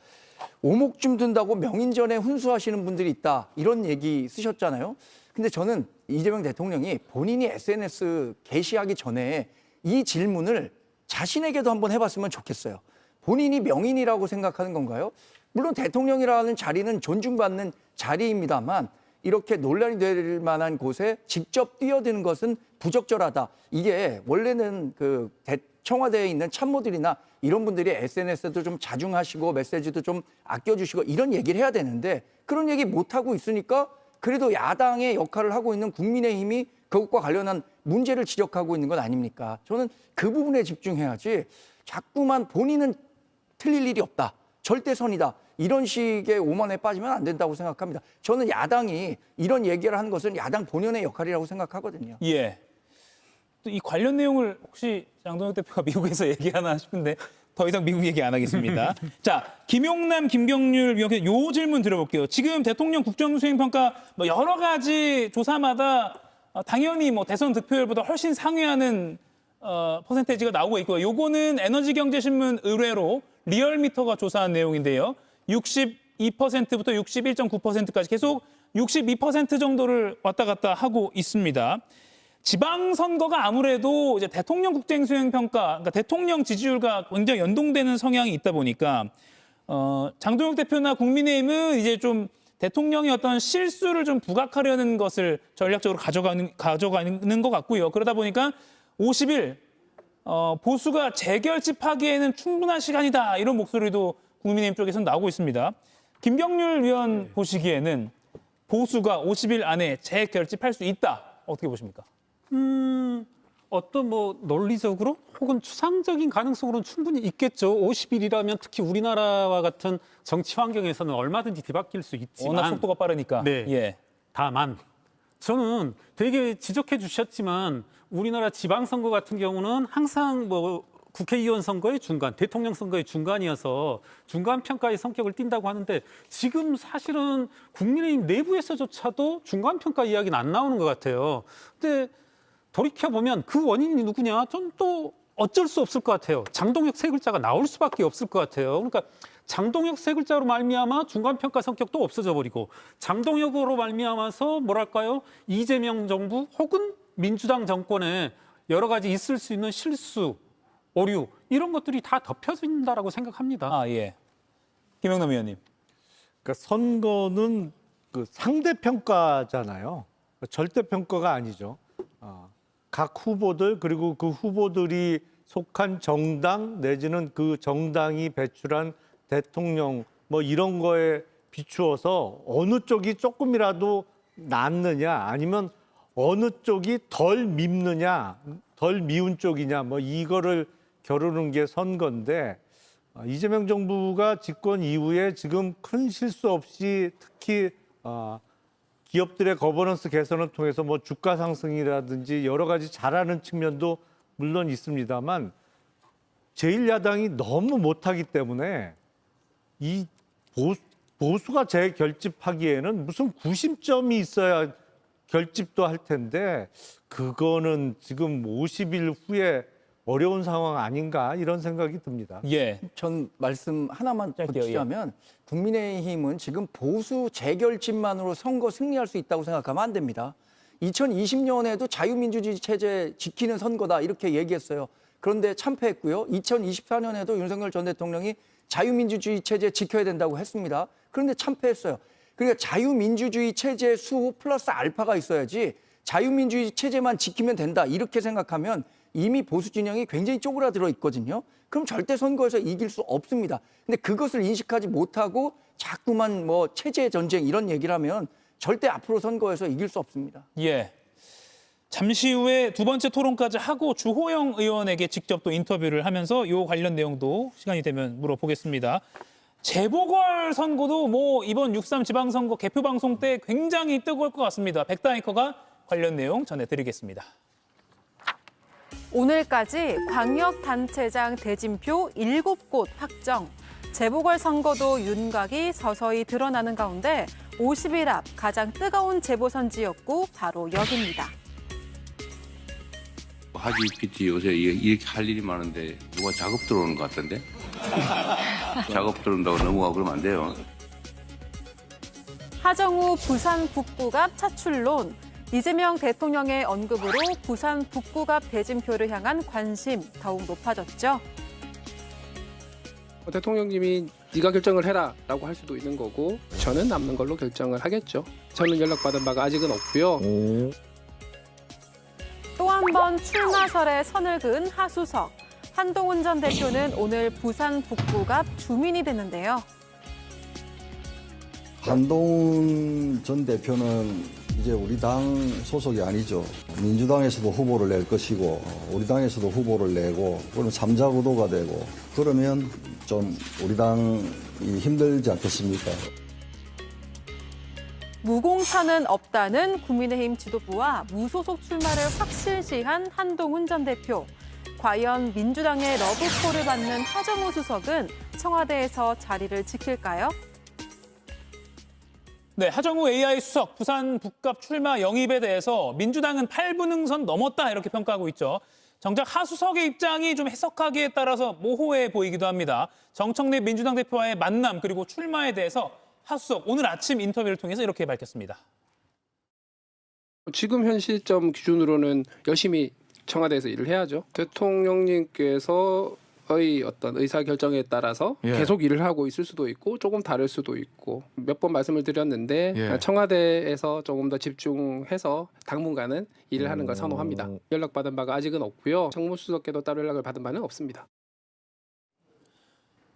오목줌 든다고 명인전에 훈수하시는 분들이 있다. 이런 얘기 쓰셨잖아요. 근데 저는 이재명 대통령이 본인이 SNS 게시하기 전에 이 질문을 자신에게도 한번 해봤으면 좋겠어요. 본인이 명인이라고 생각하는 건가요? 물론 대통령이라는 자리는 존중받는 자리입니다만 이렇게 논란이 될 만한 곳에 직접 뛰어드는 것은 부적절하다. 이게 원래는 그 청와대에 있는 참모들이나 이런 분들이 SNS도 좀 자중하시고 메시지도 좀 아껴주시고 이런 얘기를 해야 되는데 그런 얘기 못하고 있으니까 그래도 야당의 역할을 하고 있는 국민의힘이 그것과 관련한 문제를 지적하고 있는 건 아닙니까? 저는 그 부분에 집중해야지 자꾸만 본인은 틀릴 일이 없다. 절대선이다. 이런 식의 오만에 빠지면 안 된다고 생각합니다. 저는 야당이 이런 얘기를 하는 것은 야당 본연의 역할이라고 생각하거든요. 예. 또 이 관련 내용을 혹시 장동혁 대표가 미국에서 얘기하나 싶은데 더 이상 미국 얘기 안 하겠습니다. 자, 김용남, 김경률 위원께 요 질문 드려볼게요. 지금 대통령 국정수행평가 뭐 여러 가지 조사마다 당연히 뭐 대선 득표율보다 훨씬 상회하는 퍼센테이지가 나오고 있고요. 요거는 에너지경제신문 의뢰로 리얼미터가 조사한 내용인데요. 62%부터 61.9%까지 계속 62% 정도를 왔다 갔다 하고 있습니다. 지방선거가 아무래도 이제 대통령 국정수행평가, 그러니까 대통령 지지율과 굉장히 연동되는 성향이 있다 보니까 장동혁 대표나 국민의힘은 이제 좀 대통령의 어떤 실수를 좀 부각하려는 것을 전략적으로 가져가는 것 같고요. 그러다 보니까 50일 보수가 재결집하기에는 충분한 시간이다 이런 목소리도 국민의힘 쪽에서 나오고 있습니다. 김경률 위원 보시기에는 보수가 50일 안에 재결집할 수 있다. 어떻게 보십니까? 어떤 뭐 논리적으로 혹은 추상적인 가능성으로는 충분히 있겠죠. 50일이라면 특히 우리나라와 같은 정치 환경에서는 얼마든지 뒤바뀔 수 있지만 워낙 속도가 빠르니까. 네. 예. 다만 저는 되게 지적해 주셨지만 우리나라 지방선거 같은 경우는 항상 뭐 국회의원 선거의 중간, 대통령 선거의 중간이어서 중간 평가의 성격을 띈다고 하는데 지금 사실은 국민의힘 내부에서조차도 중간 평가 이야기는 안 나오는 것 같아요. 근데 돌이켜보면 그 원인이 누구냐? 좀 또 어쩔 수 없을 것 같아요. 장동혁 세 글자가 나올 수밖에 없을 것 같아요. 그러니까 장동혁 세 글자로 말미암아 중간평가 성격도 없어져 버리고 장동혁으로 말미암아서 뭐랄까요? 이재명 정부 혹은 민주당 정권에 여러 가지 있을 수 있는 실수, 오류 이런 것들이 다 덮여진다라고 생각합니다. 아, 예. 김영남 의원님. 그러니까 선거는 그 상대평가잖아요. 절대평가가 아니죠. 각 후보들 그리고 그 후보들이 속한 정당 내지는 그 정당이 배출한 대통령 뭐 이런 거에 비추어서 어느 쪽이 조금이라도 낫느냐 아니면 어느 쪽이 덜 밉느냐 덜 미운 쪽이냐 뭐 이거를 겨루는 게 선거인데 이재명 정부가 집권 이후에 지금 큰 실수 없이 특히 기업들의 거버넌스 개선을 통해서 뭐 주가 상승이라든지 여러 가지 잘하는 측면도 물론 있습니다만 제1야당이 너무 못하기 때문에 이 보수가 재결집하기에는 무슨 구심점이 있어야 결집도 할 텐데 그거는 지금 50일 후에 어려운 상황 아닌가 이런 생각이 듭니다. 예. 전 말씀 하나만 짧게요, 붙이자면 국민의힘은 지금 보수 재결집만으로 선거 승리할 수 있다고 생각하면 안 됩니다. 2020년에도 자유민주주의 체제 지키는 선거다 이렇게 얘기했어요. 그런데 참패했고요. 2024년에도 윤석열 전 대통령이 자유민주주의 체제 지켜야 된다고 했습니다. 그런데 참패했어요. 그러니까 자유민주주의 체제 수 플러스 알파가 있어야지 자유민주주의 체제만 지키면 된다 이렇게 생각하면 이미 보수 진영이 굉장히 쪼그라들어 있거든요. 그럼 절대 선거에서 이길 수 없습니다. 근데 그것을 인식하지 못하고 자꾸만 뭐 체제 전쟁 이런 얘기를 하면 절대 앞으로 선거에서 이길 수 없습니다. 예. 잠시 후에 두 번째 토론까지 하고 주호영 의원에게 직접 또 인터뷰를 하면서 요 관련 내용도 시간이 되면 물어보겠습니다. 재보궐 선거도 뭐 이번 6.3 지방선거 개표 방송 때 굉장히 뜨거울 것 같습니다. 백다 앵커가 관련 내용 전해드리겠습니다. 오늘까지 광역단체장 대진표 7곳 확정. 재보궐선거도 윤곽이 서서히 드러나는 가운데 50일 앞 가장 뜨거운 재보선지였고 바로 여기입니다. 하지 PT 요새 이렇게 할 일이 많은데 누가 작업 들어오는 것 같던데? 작업 들어온다고 넘어가고 그러면 안 돼요. 하정우 부산 북구갑 차출론. 이재명 대통령의 언급으로 부산 북구갑 대진표를 향한 관심 더욱 높아졌죠. 대통령님이 네가 결정을 해라라고 할 수도 있는 거고 저는 남는 걸로 결정을 하겠죠. 저는 연락받은 바가 아직은 없고요. 또 한 번 출마설에 선을 그은 하수석. 한동훈 전 대표는 오늘 부산 북구갑 주민이 됐는데요. 한동훈 전 대표는 이제 우리 당 소속이 아니죠. 민주당에서도 후보를 낼 것이고 우리 당에서도 후보를 내고 그러면 3자 구도가 되고 그러면 좀 우리 당이 힘들지 않겠습니까? 무공천은 없다는 국민의힘 지도부와 무소속 출마를 확실시한 한동훈 전 대표. 과연 민주당의 러브콜을 받는 하정우 수석은 청와대에서 자리를 지킬까요? 네, 하정우 AI 수석 부산 북갑 출마 영입에 대해서 민주당은 8분 응선 넘었다 이렇게 평가하고 있죠. 정작 하 수석의 입장이 좀 해석하기에 따라서 모호해 보이기도 합니다. 정청래 민주당 대표와의 만남 그리고 출마에 대해서 하 수석 오늘 아침 인터뷰를 통해서 이렇게 밝혔습니다. 지금 현 시점 기준으로는 열심히 청와대에서 일을 해야죠. 대통령님께서의 어떤 의사 결정에 따라서 계속 일을 하고 있을 수도 있고 조금 다를 수도 있고 몇 번 말씀을 드렸는데 청와대에서 조금 더 집중해서 당분간은 일을 하는 걸 선호합니다. 연락받은 바가 아직은 없고요. 정무수석께도 따로 연락을 받은 바는 없습니다.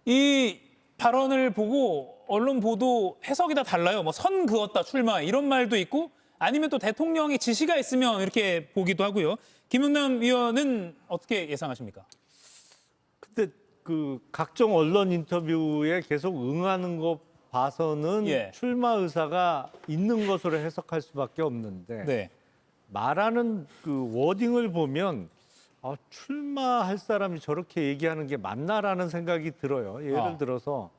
이 발언을 보고 언론 보도 해석이 다 달라요. 뭐 선 그었다 출마 이런 말도 있고 아니면 또 대통령의 지시가 있으면 이렇게 보기도 하고요. 김용남 위원은 어떻게 예상하십니까? 근데 그 각종 언론 인터뷰에 계속 응하는 거 봐서는 출마 의사가 있는 것으로 해석할 수밖에 없는데 말하는 그 워딩을 보면 출마할 사람이 저렇게 얘기하는 게 맞나라는 생각이 들어요. 예를 들어서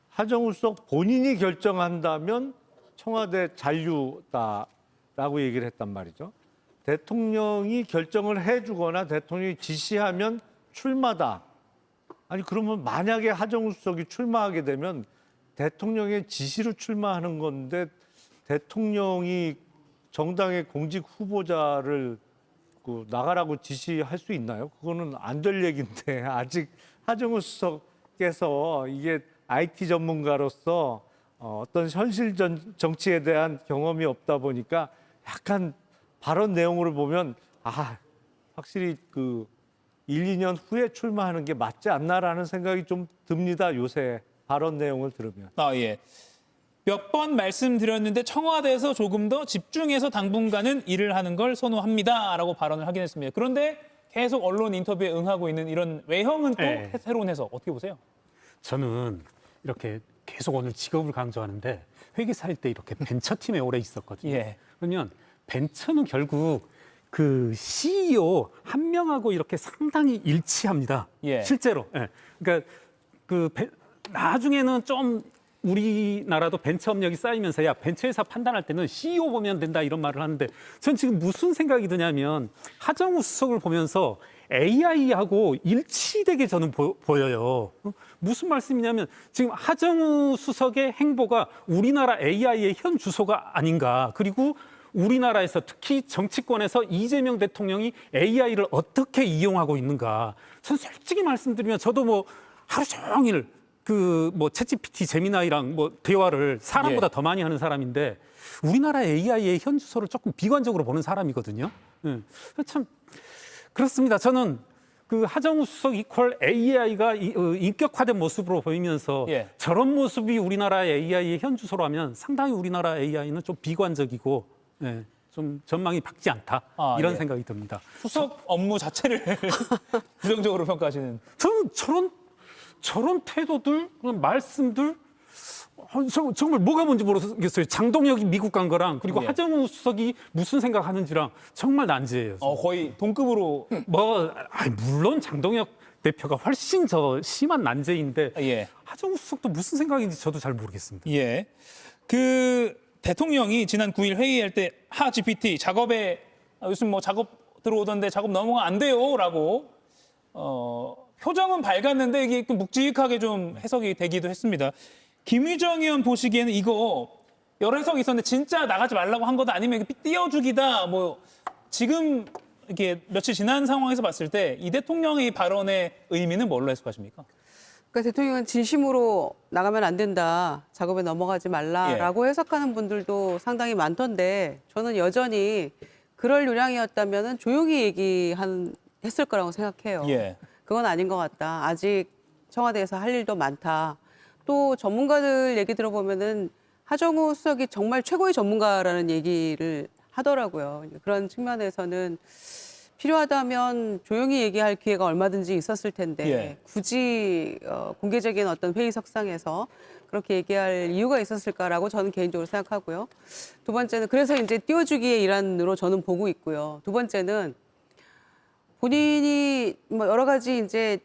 하정우 수석 본인이 결정한다면 청와대 잔류다라고 얘기를 했단 말이죠. 대통령이 결정을 해주거나 대통령이 지시하면 출마다. 아니 그러면 만약에 하정우 수석이 출마하게 되면 대통령의 지시로 출마하는 건데 대통령이 정당의 공직 후보자를 나가라고 지시할 수 있나요? 그거는 안 될 얘기인데 아직 하정우 수석께서 이게 IT 전문가로서 어떤 현실 정치에 대한 경험이 없다 보니까 약간 발언 내용으를 보면 확실히 그 1, 2년 후에 출마하는 게 맞지 않나라는 생각이 좀 듭니다. 요새 발언 내용을 들으면. 몇 번 말씀드렸는데 청와대에서 조금 더 집중해서 당분간은 일을 하는 걸 선호합니다라고 발언을 하긴 했습니다. 그런데 계속 언론 인터뷰에 응하고 있는 이런 외형은 또 새로운 해석 어떻게 보세요? 저는 이렇게 계속 오늘 직업을 강조하는데 회계사일 때 이렇게 벤처팀에 오래 있었거든요. 그러면 벤처는 결국 그 CEO 한 명하고 이렇게 상당히 일치합니다. 실제로. 그러니까 나중에는 좀 우리나라도 벤처 업력이 쌓이면서 벤처회사 판단할 때는 CEO 보면 된다 이런 말을 하는데 전 지금 무슨 생각이 드냐면 하정우 수석을 보면서 AI하고 일치되게 저는 보여요. 무슨 말씀이냐면 지금 하정우 수석의 행보가 우리나라 AI의 현 주소가 아닌가. 그리고 우리나라에서 특히 정치권에서 이재명 대통령이 AI를 어떻게 이용하고 있는가. 전 솔직히 말씀드리면 저도 뭐 하루 종일 챗GPT 제미나이랑 대화를 사람보다 더 많이 하는 사람인데 우리나라 AI의 현 주소를 조금 비관적으로 보는 사람이거든요. 참 그렇습니다. 저는 그 하정우 수석 이퀄 AI가 인격화된 모습으로 보이면서 저런 모습이 우리나라의 AI의 현 주소라면 상당히 우리나라 AI는 좀 비관적이고 좀 전망이 밝지 않다 이런 생각이 듭니다. 수석 업무 자체를 부정적으로 평가하시는. 저는 저런 태도들, 말씀들 정말 뭐가 뭔지 모르겠어요. 장동혁이 미국 간 거랑 그리고 하정우 수석이 무슨 생각하는지랑 정말 난제예요. 거의 동급으로. 물론 장동혁 대표가 훨씬 더 심한 난제인데 예. 하정우 수석도 무슨 생각인지 저도 잘 모르겠습니다. 예. 그 대통령이 지난 9일 회의할 때 하 GPT 작업에 요즘 뭐 작업 들어오던데 작업 넘어가 안 돼요라고 표정은 밝았는데 이게 묵직하게 좀 해석이 되기도 했습니다. 김유정 의원 보시기에는 이거 여러 해석이 있었는데 진짜 나가지 말라고 한 거다 아니면 띄워주기다 뭐 지금 이렇게 며칠 지난 상황에서 봤을 때 이 대통령의 발언의 의미는 뭘로 해석하십니까? 그러니까 대통령은 진심으로 나가면 안 된다, 작업에 넘어가지 말라라고 해석하는 분들도 상당히 많던데 저는 여전히 그럴 요량이었다면 조용히 했을 거라고 생각해요. 예. 그건 아닌 것 같다. 아직 청와대에서 할 일도 많다. 또 전문가들 얘기 들어보면은 하정우 수석이 정말 최고의 전문가라는 얘기를 하더라고요. 그런 측면에서는 필요하다면 조용히 얘기할 기회가 얼마든지 있었을 텐데 예. 굳이 공개적인 어떤 회의석상에서 그렇게 얘기할 이유가 있었을까라고 저는 개인적으로 생각하고요. 두 번째는 그래서 이제 띄워주기의 일환으로 저는 보고 있고요. 두 번째는 본인이 뭐 여러 가지 이제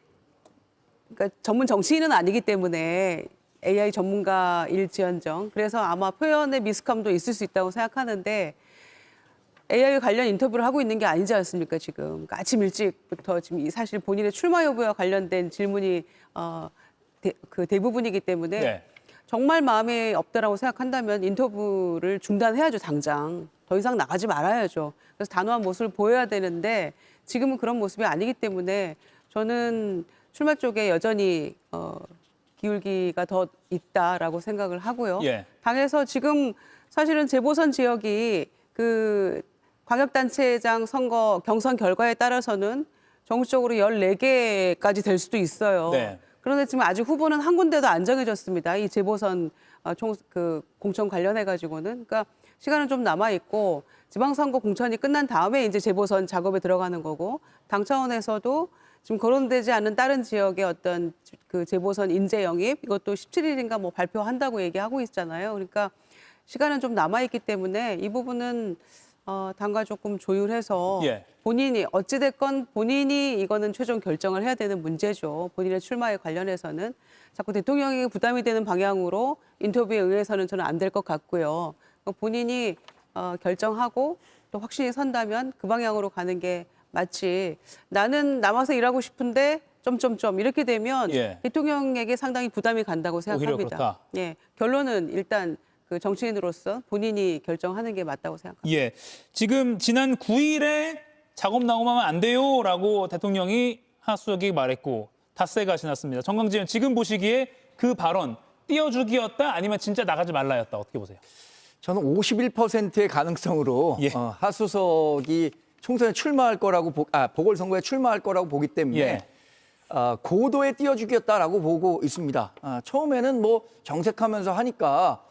그러니까 전문 정치인은 아니기 때문에 AI 전문가일지언정 그래서 아마 표현의 미숙함도 있을 수 있다고 생각하는데 AI 관련 인터뷰를 하고 있는 게 아니지 않습니까 지금. 그러니까 아침 일찍부터 지금 사실 본인의 출마 여부와 관련된 질문이 대부분이기 때문에 네. 정말 마음에 없다라고 생각한다면 인터뷰를 중단해야죠 당장. 더 이상 나가지 말아야죠. 그래서 단호한 모습을 보여야 되는데 지금은 그런 모습이 아니기 때문에 저는 출마 쪽에 여전히 기울기가 더 있다라고 생각을 하고요. 예. 당에서 지금 사실은 재보선 지역이 그 광역단체장 선거 경선 결과에 따라서는 정치적으로 14개까지 될 수도 있어요. 네. 그런데 지금 아직 후보는 한 군데도 안 정해졌습니다. 이 재보선 공천 관련해 가지고는 그러니까 시간은 좀 남아 있고 지방선거 공천이 끝난 다음에 이제 재보선 작업에 들어가는 거고 당 차원에서도 지금 거론되지 않은 다른 지역의 어떤 그 재보선 인재 영입 이것도 17일인가 뭐 발표한다고 얘기하고 있잖아요. 그러니까 시간은 좀 남아 있기 때문에 이 부분은 당과 조금 조율해서 예. 본인이 어찌됐건 본인이 이거는 최종 결정을 해야 되는 문제죠. 본인의 출마에 관련해서는 자꾸 대통령에게 부담이 되는 방향으로 인터뷰에 의해서는 저는 안 될 것 같고요. 본인이 결정하고 또 확신이 선다면 그 방향으로 가는 게 마치 나는 남아서 일하고 싶은데 점점점 이렇게 되면 예. 대통령에게 상당히 부담이 간다고 오히려 생각합니다. 그렇다. 예, 결론은 일단 그 정치인으로서 본인이 결정하는 게 맞다고 생각합니다. 예. 지금 지난 9일에 작업 나오면 안 돼요라고 대통령이 하 수석이 말했고 닷새가 지났습니다. 정강진 의원 지금 보시기에 그 발언 띄워주기였다 아니면 진짜 나가지 말라였다 어떻게 보세요? 저는 51%의 가능성으로 예. 하 수석이 총선에 출마할 거라고 보궐선거에 출마할 거라고 보기 때문에 예. 고도의 띄워주기였다라고 보고 있습니다. 처음에는 뭐 정색하면서 하니까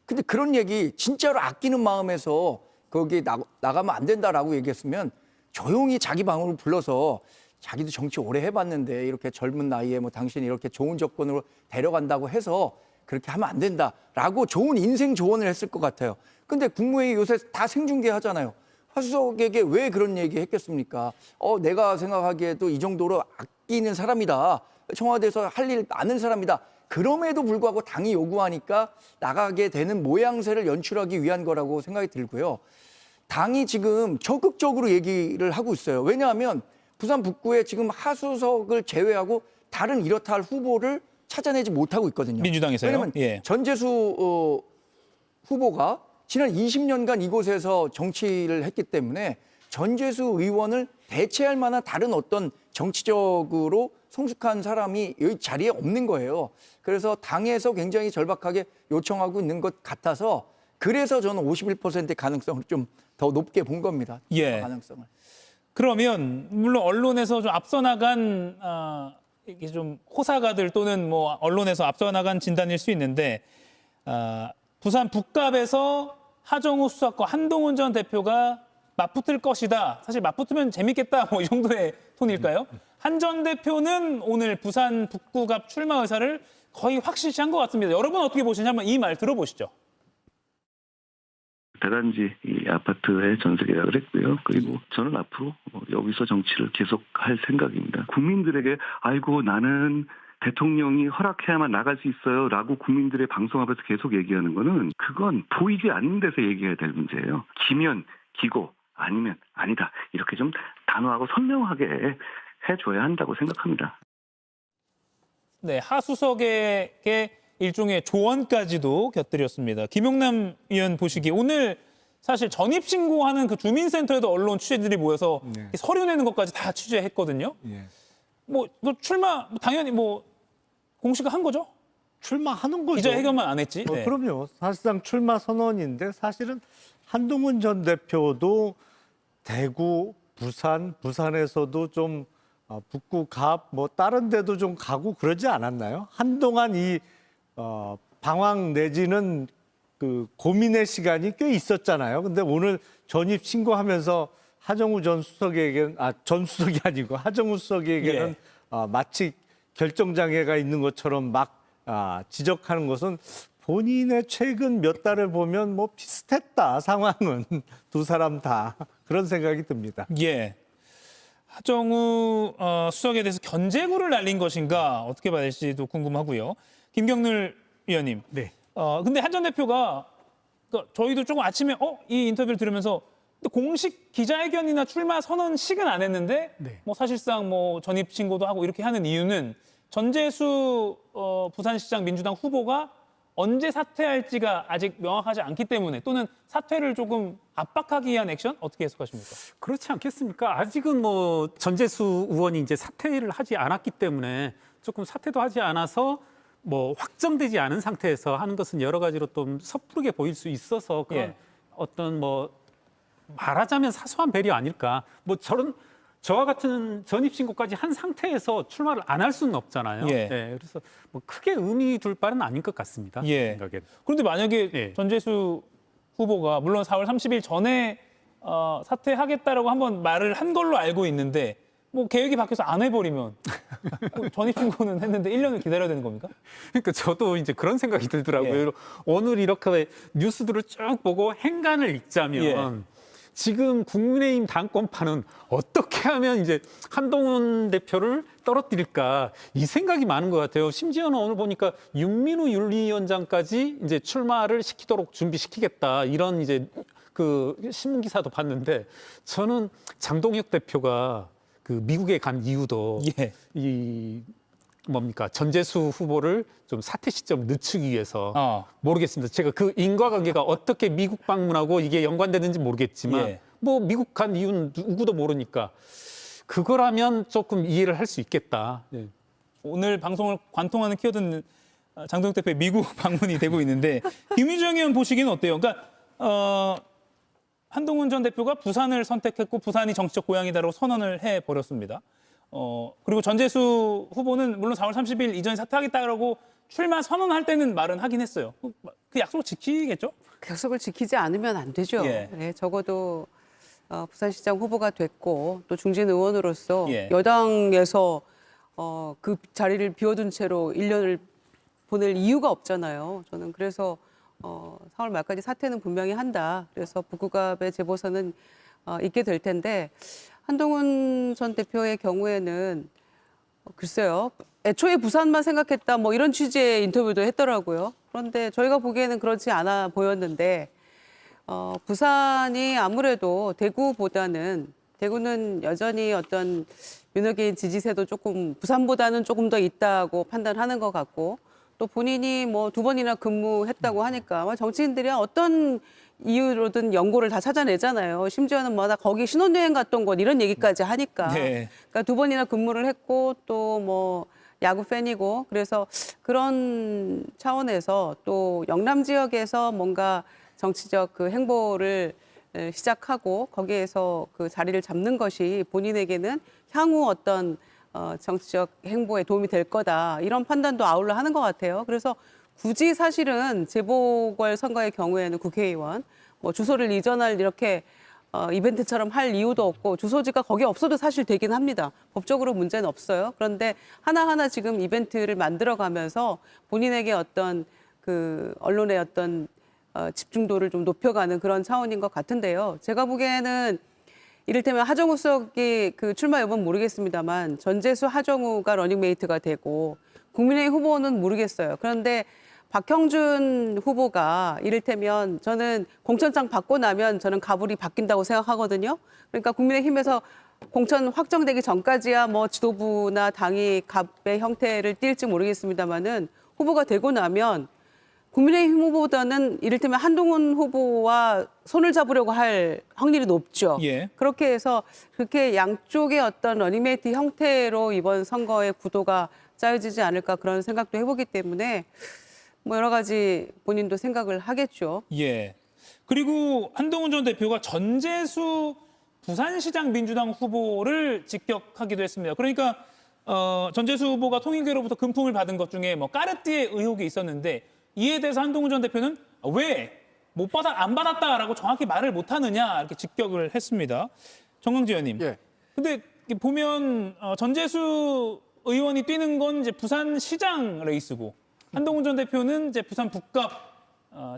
근데 그런 얘기 진짜로 아끼는 마음에서 거기 나가면 안 된다라고 얘기했으면 조용히 자기 방으로 불러서 자기도 정치 오래 해봤는데 이렇게 젊은 나이에 뭐 당신이 이렇게 좋은 조건으로 데려간다고 해서 그렇게 하면 안 된다라고 좋은 인생 조언을 했을 것 같아요. 근데 국무회의 요새 다 생중계 하잖아요. 하 수석에게 왜 그런 얘기 했겠습니까? 내가 생각하기에도 이 정도로 아끼는 사람이다. 청와대에서 할 일 많은 사람이다. 그럼에도 불구하고 당이 요구하니까 나가게 되는 모양새를 연출하기 위한 거라고 생각이 들고요. 당이 지금 적극적으로 얘기를 하고 있어요. 왜냐하면 부산 북구에 지금 하 수석을 제외하고 다른 이렇다 할 후보를 찾아내지 못하고 있거든요. 민주당에서요? 왜냐하면 예. 전재수 후보가 지난 20년간 이곳에서 정치를 했기 때문에 전재수 의원을 대체할 만한 다른 어떤 정치적으로 성숙한 사람이 이 자리에 없는 거예요. 그래서 당에서 굉장히 절박하게 요청하고 있는 것 같아서 그래서 저는 51%의 가능성을 좀 더 높게 본 겁니다. 예. 가능성을. 그러면 물론 언론에서 좀 앞서 나간 이게 좀 호사가들 또는 뭐 언론에서 앞서 나간 진단일 수 있는데 부산 북갑에서 하정우 수석과 한동훈 전 대표가 맞붙을 것이다. 사실 맞붙으면 재밌겠다. 뭐 이 정도의 톤일까요? 한 전 대표는 오늘 부산 북구갑 출마 의사를 거의 확실시한 것 같습니다. 여러분 어떻게 보시는지 한번 이 말 들어보시죠. 배단지 이 아파트의 전세 계약을 했고요. 그리고 저는 앞으로 여기서 정치를 계속할 생각입니다. 국민들에게 아이고 나는 대통령이 허락해야만 나갈 수 있어요 라고 국민들의 방송 앞에서 계속 얘기하는 거는 그건 보이지 않는 데서 얘기해야 될 문제예요. 기면 기고 아니면 아니다. 이렇게 좀 단호하고 선명하게 해줘야 한다고 생각합니다. 네, 하수석에게 일종의 조언까지도 곁들였습니다. 김용남 의원 보시기에 오늘 사실 전입신고하는 그 주민센터에도 언론 취재들이 모여서 서류 내는 것까지 다 취재했거든요. 뭐 출마 당연히 뭐 공식화 한 거죠? 출마하는 거죠. 기자회견만 안 했지. 네. 그럼요. 사실상 출마 선언인데 사실은 한동훈 전 대표도 대구, 부산에서도 좀 북구, 갑, 뭐 다른 데도 좀 가고 그러지 않았나요? 한동안 이 방황 내지는 그 고민의 시간이 꽤 있었잖아요. 근데 오늘 전입 신고하면서 하정우 전 수석에게는 전 수석이 아니고 하정우 수석에게는 마치 결정장애가 있는 것처럼 막 지적하는 것은 본인의 최근 몇 달을 보면 뭐 비슷했다 상황은 두 사람 다 그런 생각이 듭니다. 예. 하정우 수석에 대해서 견제구를 날린 것인가 어떻게 봐야 될지도 궁금하고요. 김경률 위원님. 네. 근데 한 전 대표가 그러니까 저희도 조금 아침에 이 인터뷰를 들으면서 공식 기자회견이나 출마 선언식은 안 했는데 뭐 사실상 뭐 전입 신고도 하고 이렇게 하는 이유는 전재수 부산시장 민주당 후보가 언제 사퇴할지가 아직 명확하지 않기 때문에 또는 사퇴를 조금 압박하기 위한 액션 어떻게 해석하십니까? 그렇지 않겠습니까? 아직은 뭐 전재수 의원이 이제 사퇴를 하지 않았기 때문에 조금 사퇴도 하지 않아서 뭐 확정되지 않은 상태에서 하는 것은 여러 가지로 좀 섣부르게 보일 수 있어서 그런 어떤 뭐 말하자면 사소한 배려 아닐까? 뭐 저와 같은 전입신고까지 한 상태에서 출마를 안 할 수는 없잖아요. 네, 그래서 뭐 크게 의미 둘 바는 아닌 것 같습니다. 생각에는. 그런데 만약에 전재수 후보가 물론 4월 30일 전에 사퇴하겠다라고 한번 말을 한 걸로 알고 있는데 뭐 계획이 바뀌어서 안 해버리면 전입신고는 했는데 1년을 기다려야 되는 겁니까? 그러니까 저도 이제 그런 생각이 들더라고요. 오늘 이렇게 뉴스들을 쭉 보고 행간을 읽자면 지금 국민의힘 당권파는 어떻게 하면 이제 한동훈 대표를 떨어뜨릴까 이 생각이 많은 것 같아요. 심지어는 오늘 보니까 윤민우 윤리위원장까지 이제 출마를 시키도록 준비시키겠다 이런 이제 그 신문 기사도 봤는데 저는 장동혁 대표가 그 미국에 간 이유도 이 뭡니까 전재수 후보를 좀 사퇴 시점 늦추기 위해서 모르겠습니다. 제가 그 인과관계가 어떻게 미국 방문하고 이게 연관되는지 모르겠지만 뭐 미국 간 이유는 누구도 모르니까 그거라면 조금 이해를 할 수 있겠다. 오늘 방송을 관통하는 키워드는 장동혁 대표의 미국 방문이 되고 있는데 김유정 의원 보시기는 어때요? 그러니까 한동훈 전 대표가 부산을 선택했고 부산이 정치적 고향이다라고 선언을 해버렸습니다. 그리고 전재수 후보는 물론 4월 30일 이전에 사퇴하겠다라고 출마 선언할 때는 말은 하긴 했어요. 그 약속을 지키겠죠? 그 약속을 지키지 않으면 안 되죠. 네, 적어도 부산시장 후보가 됐고 또 중진 의원으로서 여당에서 그 자리를 비워둔 채로 1년을 보낼 이유가 없잖아요. 저는 그래서 4월 말까지 사퇴는 분명히 한다. 그래서 북구갑의 재보선은 있게 될 텐데 한동훈 전 대표의 경우에는 글쎄요. 애초에 부산만 생각했다 뭐 이런 취지의 인터뷰도 했더라고요. 그런데 저희가 보기에는 그렇지 않아 보였는데 부산이 아무래도 대구보다는 대구는 여전히 어떤 윤핵인 지지세도 조금 부산보다는 조금 더 있다고 판단하는 것 같고 또 본인이 뭐 2번이나 근무했다고 하니까 정치인들이 어떤 이유로든 연고를 다 찾아내잖아요. 심지어는 뭐 나 거기 신혼여행 갔던 곳 이런 얘기까지 하니까. 그러니까 2번이나 근무를 했고 또 뭐 야구 팬이고 그래서 그런 차원에서 또 영남 지역에서 뭔가 정치적 그 행보를 시작하고 거기에서 그 자리를 잡는 것이 본인에게는 향후 어떤 정치적 행보에 도움이 될 거다. 이런 판단도 아울러 하는 것 같아요. 그래서 굳이 사실은 재보궐 선거의 경우에는 국회의원 뭐 주소를 이전할 이렇게 이벤트처럼 할 이유도 없고 주소지가 거기 없어도 사실 되긴 합니다. 법적으로 문제는 없어요. 그런데 하나하나 지금 이벤트를 만들어가면서 본인에게 어떤 그 언론의 어떤 집중도를 좀 높여가는 그런 차원인 것 같은데요. 제가 보기에는 이를테면 하정우 수석이 그 출마 여부는 모르겠습니다만 전재수 하정우가 러닝메이트가 되고 국민의힘 후보는 모르겠어요. 그런데 박형준 후보가 이를테면 저는 공천장 받고 나면 저는 가불이 바뀐다고 생각하거든요. 그러니까 국민의힘에서 공천 확정되기 전까지야 뭐 지도부나 당이 갑의 형태를 띨지 모르겠습니다만은 후보가 되고 나면 국민의힘 후보보다는 이를테면 한동훈 후보와 손을 잡으려고 할 확률이 높죠. 예. 그렇게 해서 그렇게 양쪽의 어떤 러닝메이트 형태로 이번 선거의 구도가 짜여지지 않을까 그런 생각도 해보기 때문에 뭐 여러 가지 본인도 생각을 하겠죠. 예. 그리고 한동훈 전 대표가 전재수 부산시장 민주당 후보를 직격하기도 했습니다. 그러니까 전재수 후보가 통일교로부터 금품을 받은 것 중에 뭐 까르띠에 의혹이 있었는데 이에 대해서 한동훈 전 대표는 왜 못 받아 안 받았다라고 정확히 말을 못 하느냐 이렇게 직격을 했습니다. 정강지 의원님. 예. 근데 보면 전재수 의원이 뛰는 건 이제 부산시장 레이스고 한동훈 전 대표는 이제 부산 북갑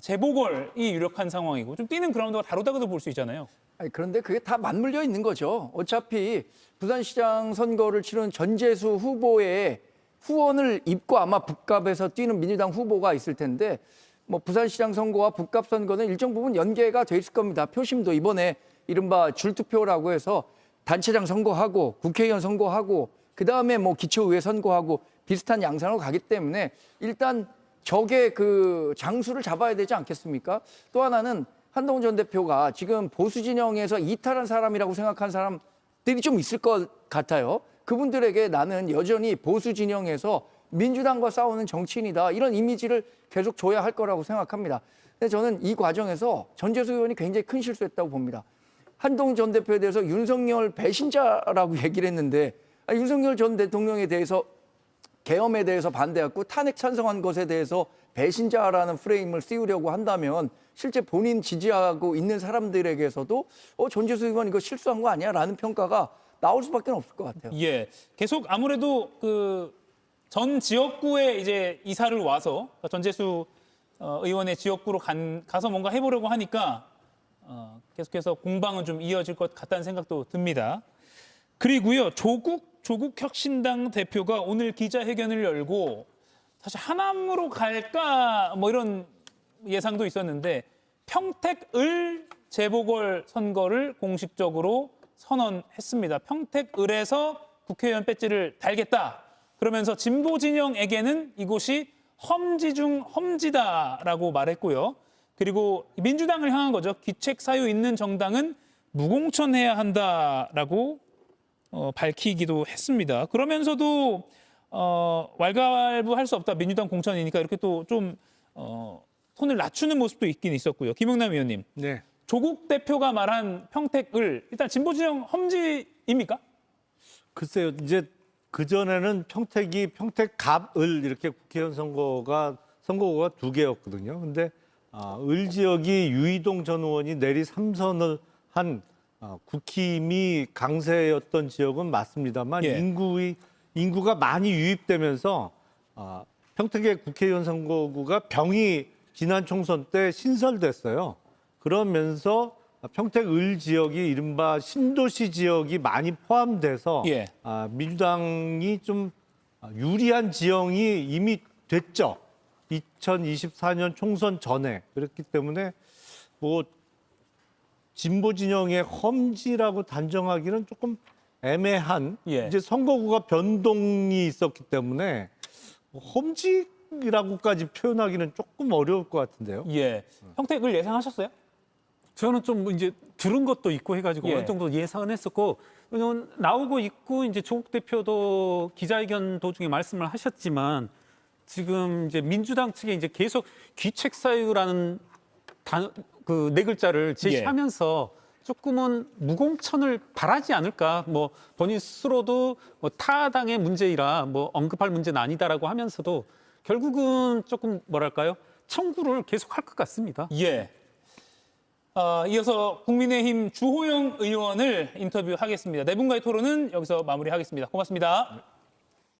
재보궐이 유력한 상황이고 좀 뛰는 그라운드가 다르다고도 볼 수 있잖아요. 아니, 그런데 그게 다 맞물려 있는 거죠. 어차피 부산시장 선거를 치른 전재수 후보의 후원을 입고 아마 북갑에서 뛰는 민주당 후보가 있을 텐데 뭐 부산시장 선거와 북갑 선거는 일정 부분 연계가 돼 있을 겁니다. 표심도 이번에 이른바 줄투표라고 해서 단체장 선거하고 국회의원 선거하고 그다음에 뭐 기초의회 선거하고 비슷한 양상으로 가기 때문에 일단 적의 그 장수를 잡아야 되지 않겠습니까? 또 하나는 한동훈 전 대표가 지금 보수 진영에서 이탈한 사람이라고 생각한 사람들이 좀 있을 것 같아요. 그분들에게 나는 여전히 보수 진영에서 민주당과 싸우는 정치인이다. 이런 이미지를 계속 줘야 할 거라고 생각합니다. 근데 저는 이 과정에서 전재수 의원이 굉장히 큰 실수했다고 봅니다. 한동훈 전 대표에 대해서 윤석열 배신자라고 얘기를 했는데 윤석열 전 대통령에 대해서 계엄에 대해서 반대했고 탄핵 찬성한 것에 대해서 배신자라는 프레임을 씌우려고 한다면 실제 본인 지지하고 있는 사람들에게서도 전재수 의원 이거 실수한 거 아니야? 라는 평가가 나올 수밖에 없을 것 같아요. 예, 계속 아무래도 그 전 지역구에 이제 이사를 와서 전재수 의원의 지역구로 가서 뭔가 해보려고 하니까 계속해서 공방은 좀 이어질 것 같다는 생각도 듭니다. 그리고요, 조국혁신당 대표가 오늘 기자회견을 열고 사실 하남으로 갈까 뭐 이런 예상도 있었는데 평택을 재보궐 선거를 공식적으로 선언했습니다. 평택을에서 국회의원 배지를 달겠다. 그러면서 진보 진영에게는 이곳이 험지 중 험지다라고 말했고요. 그리고 민주당을 향한 거죠. 기책 사유 있는 정당은 무공천해야 한다라고 밝히기도 했습니다. 그러면서도 왈가왈부할 수 없다. 민주당 공천이니까 이렇게 또 좀 손을 낮추는 모습도 있긴 있었고요. 김영남 의원님. 네. 조국 대표가 말한 평택을 일단 진보 진영 험지입니까? 글쎄요. 이제 그전에는 평택갑을 이렇게 국회의원 선거구가 두 개였거든요. 근데 을 지역이 유이동 전 의원이 내리 3선을 한 국힘이 강세였던 지역은 맞습니다만 예. 인구가 많이 유입되면서 평택의 국회의원 선거구가 병이 지난 총선 때 신설됐어요. 그러면서 평택을 지역이 이른바 신도시 지역이 많이 포함돼서 예. 민주당이 좀 유리한 지형이 이미 됐죠. 2024년 총선 전에. 그렇기 때문에 뭐 진보 진영의 험지라고 단정하기는 조금 애매한 예. 이제 선거구가 변동이 있었기 때문에 험지라고까지 표현하기는 조금 어려울 것 같은데요. 예. 평택을 예상하셨어요? 저는 좀 이제 들은 것도 있고 해가지고 예. 어느 정도 예상은 했었고, 왜냐면 나오고 있고 이제 조국 대표도 기자회견 도중에 말씀을 하셨지만 지금 이제 민주당 측에 이제 계속 귀책 사유라는 그 네 글자를 제시하면서 조금은 무공천을 바라지 않을까. 뭐 본인 스스로도 뭐 타 당의 문제이라 뭐 언급할 문제는 아니다라고 하면서도 결국은 조금 뭐랄까요? 청구를 계속 할 것 같습니다. 예. 이어서 국민의힘 주호영 의원을 인터뷰하겠습니다. 네 분과의 토론은 여기서 마무리하겠습니다. 고맙습니다.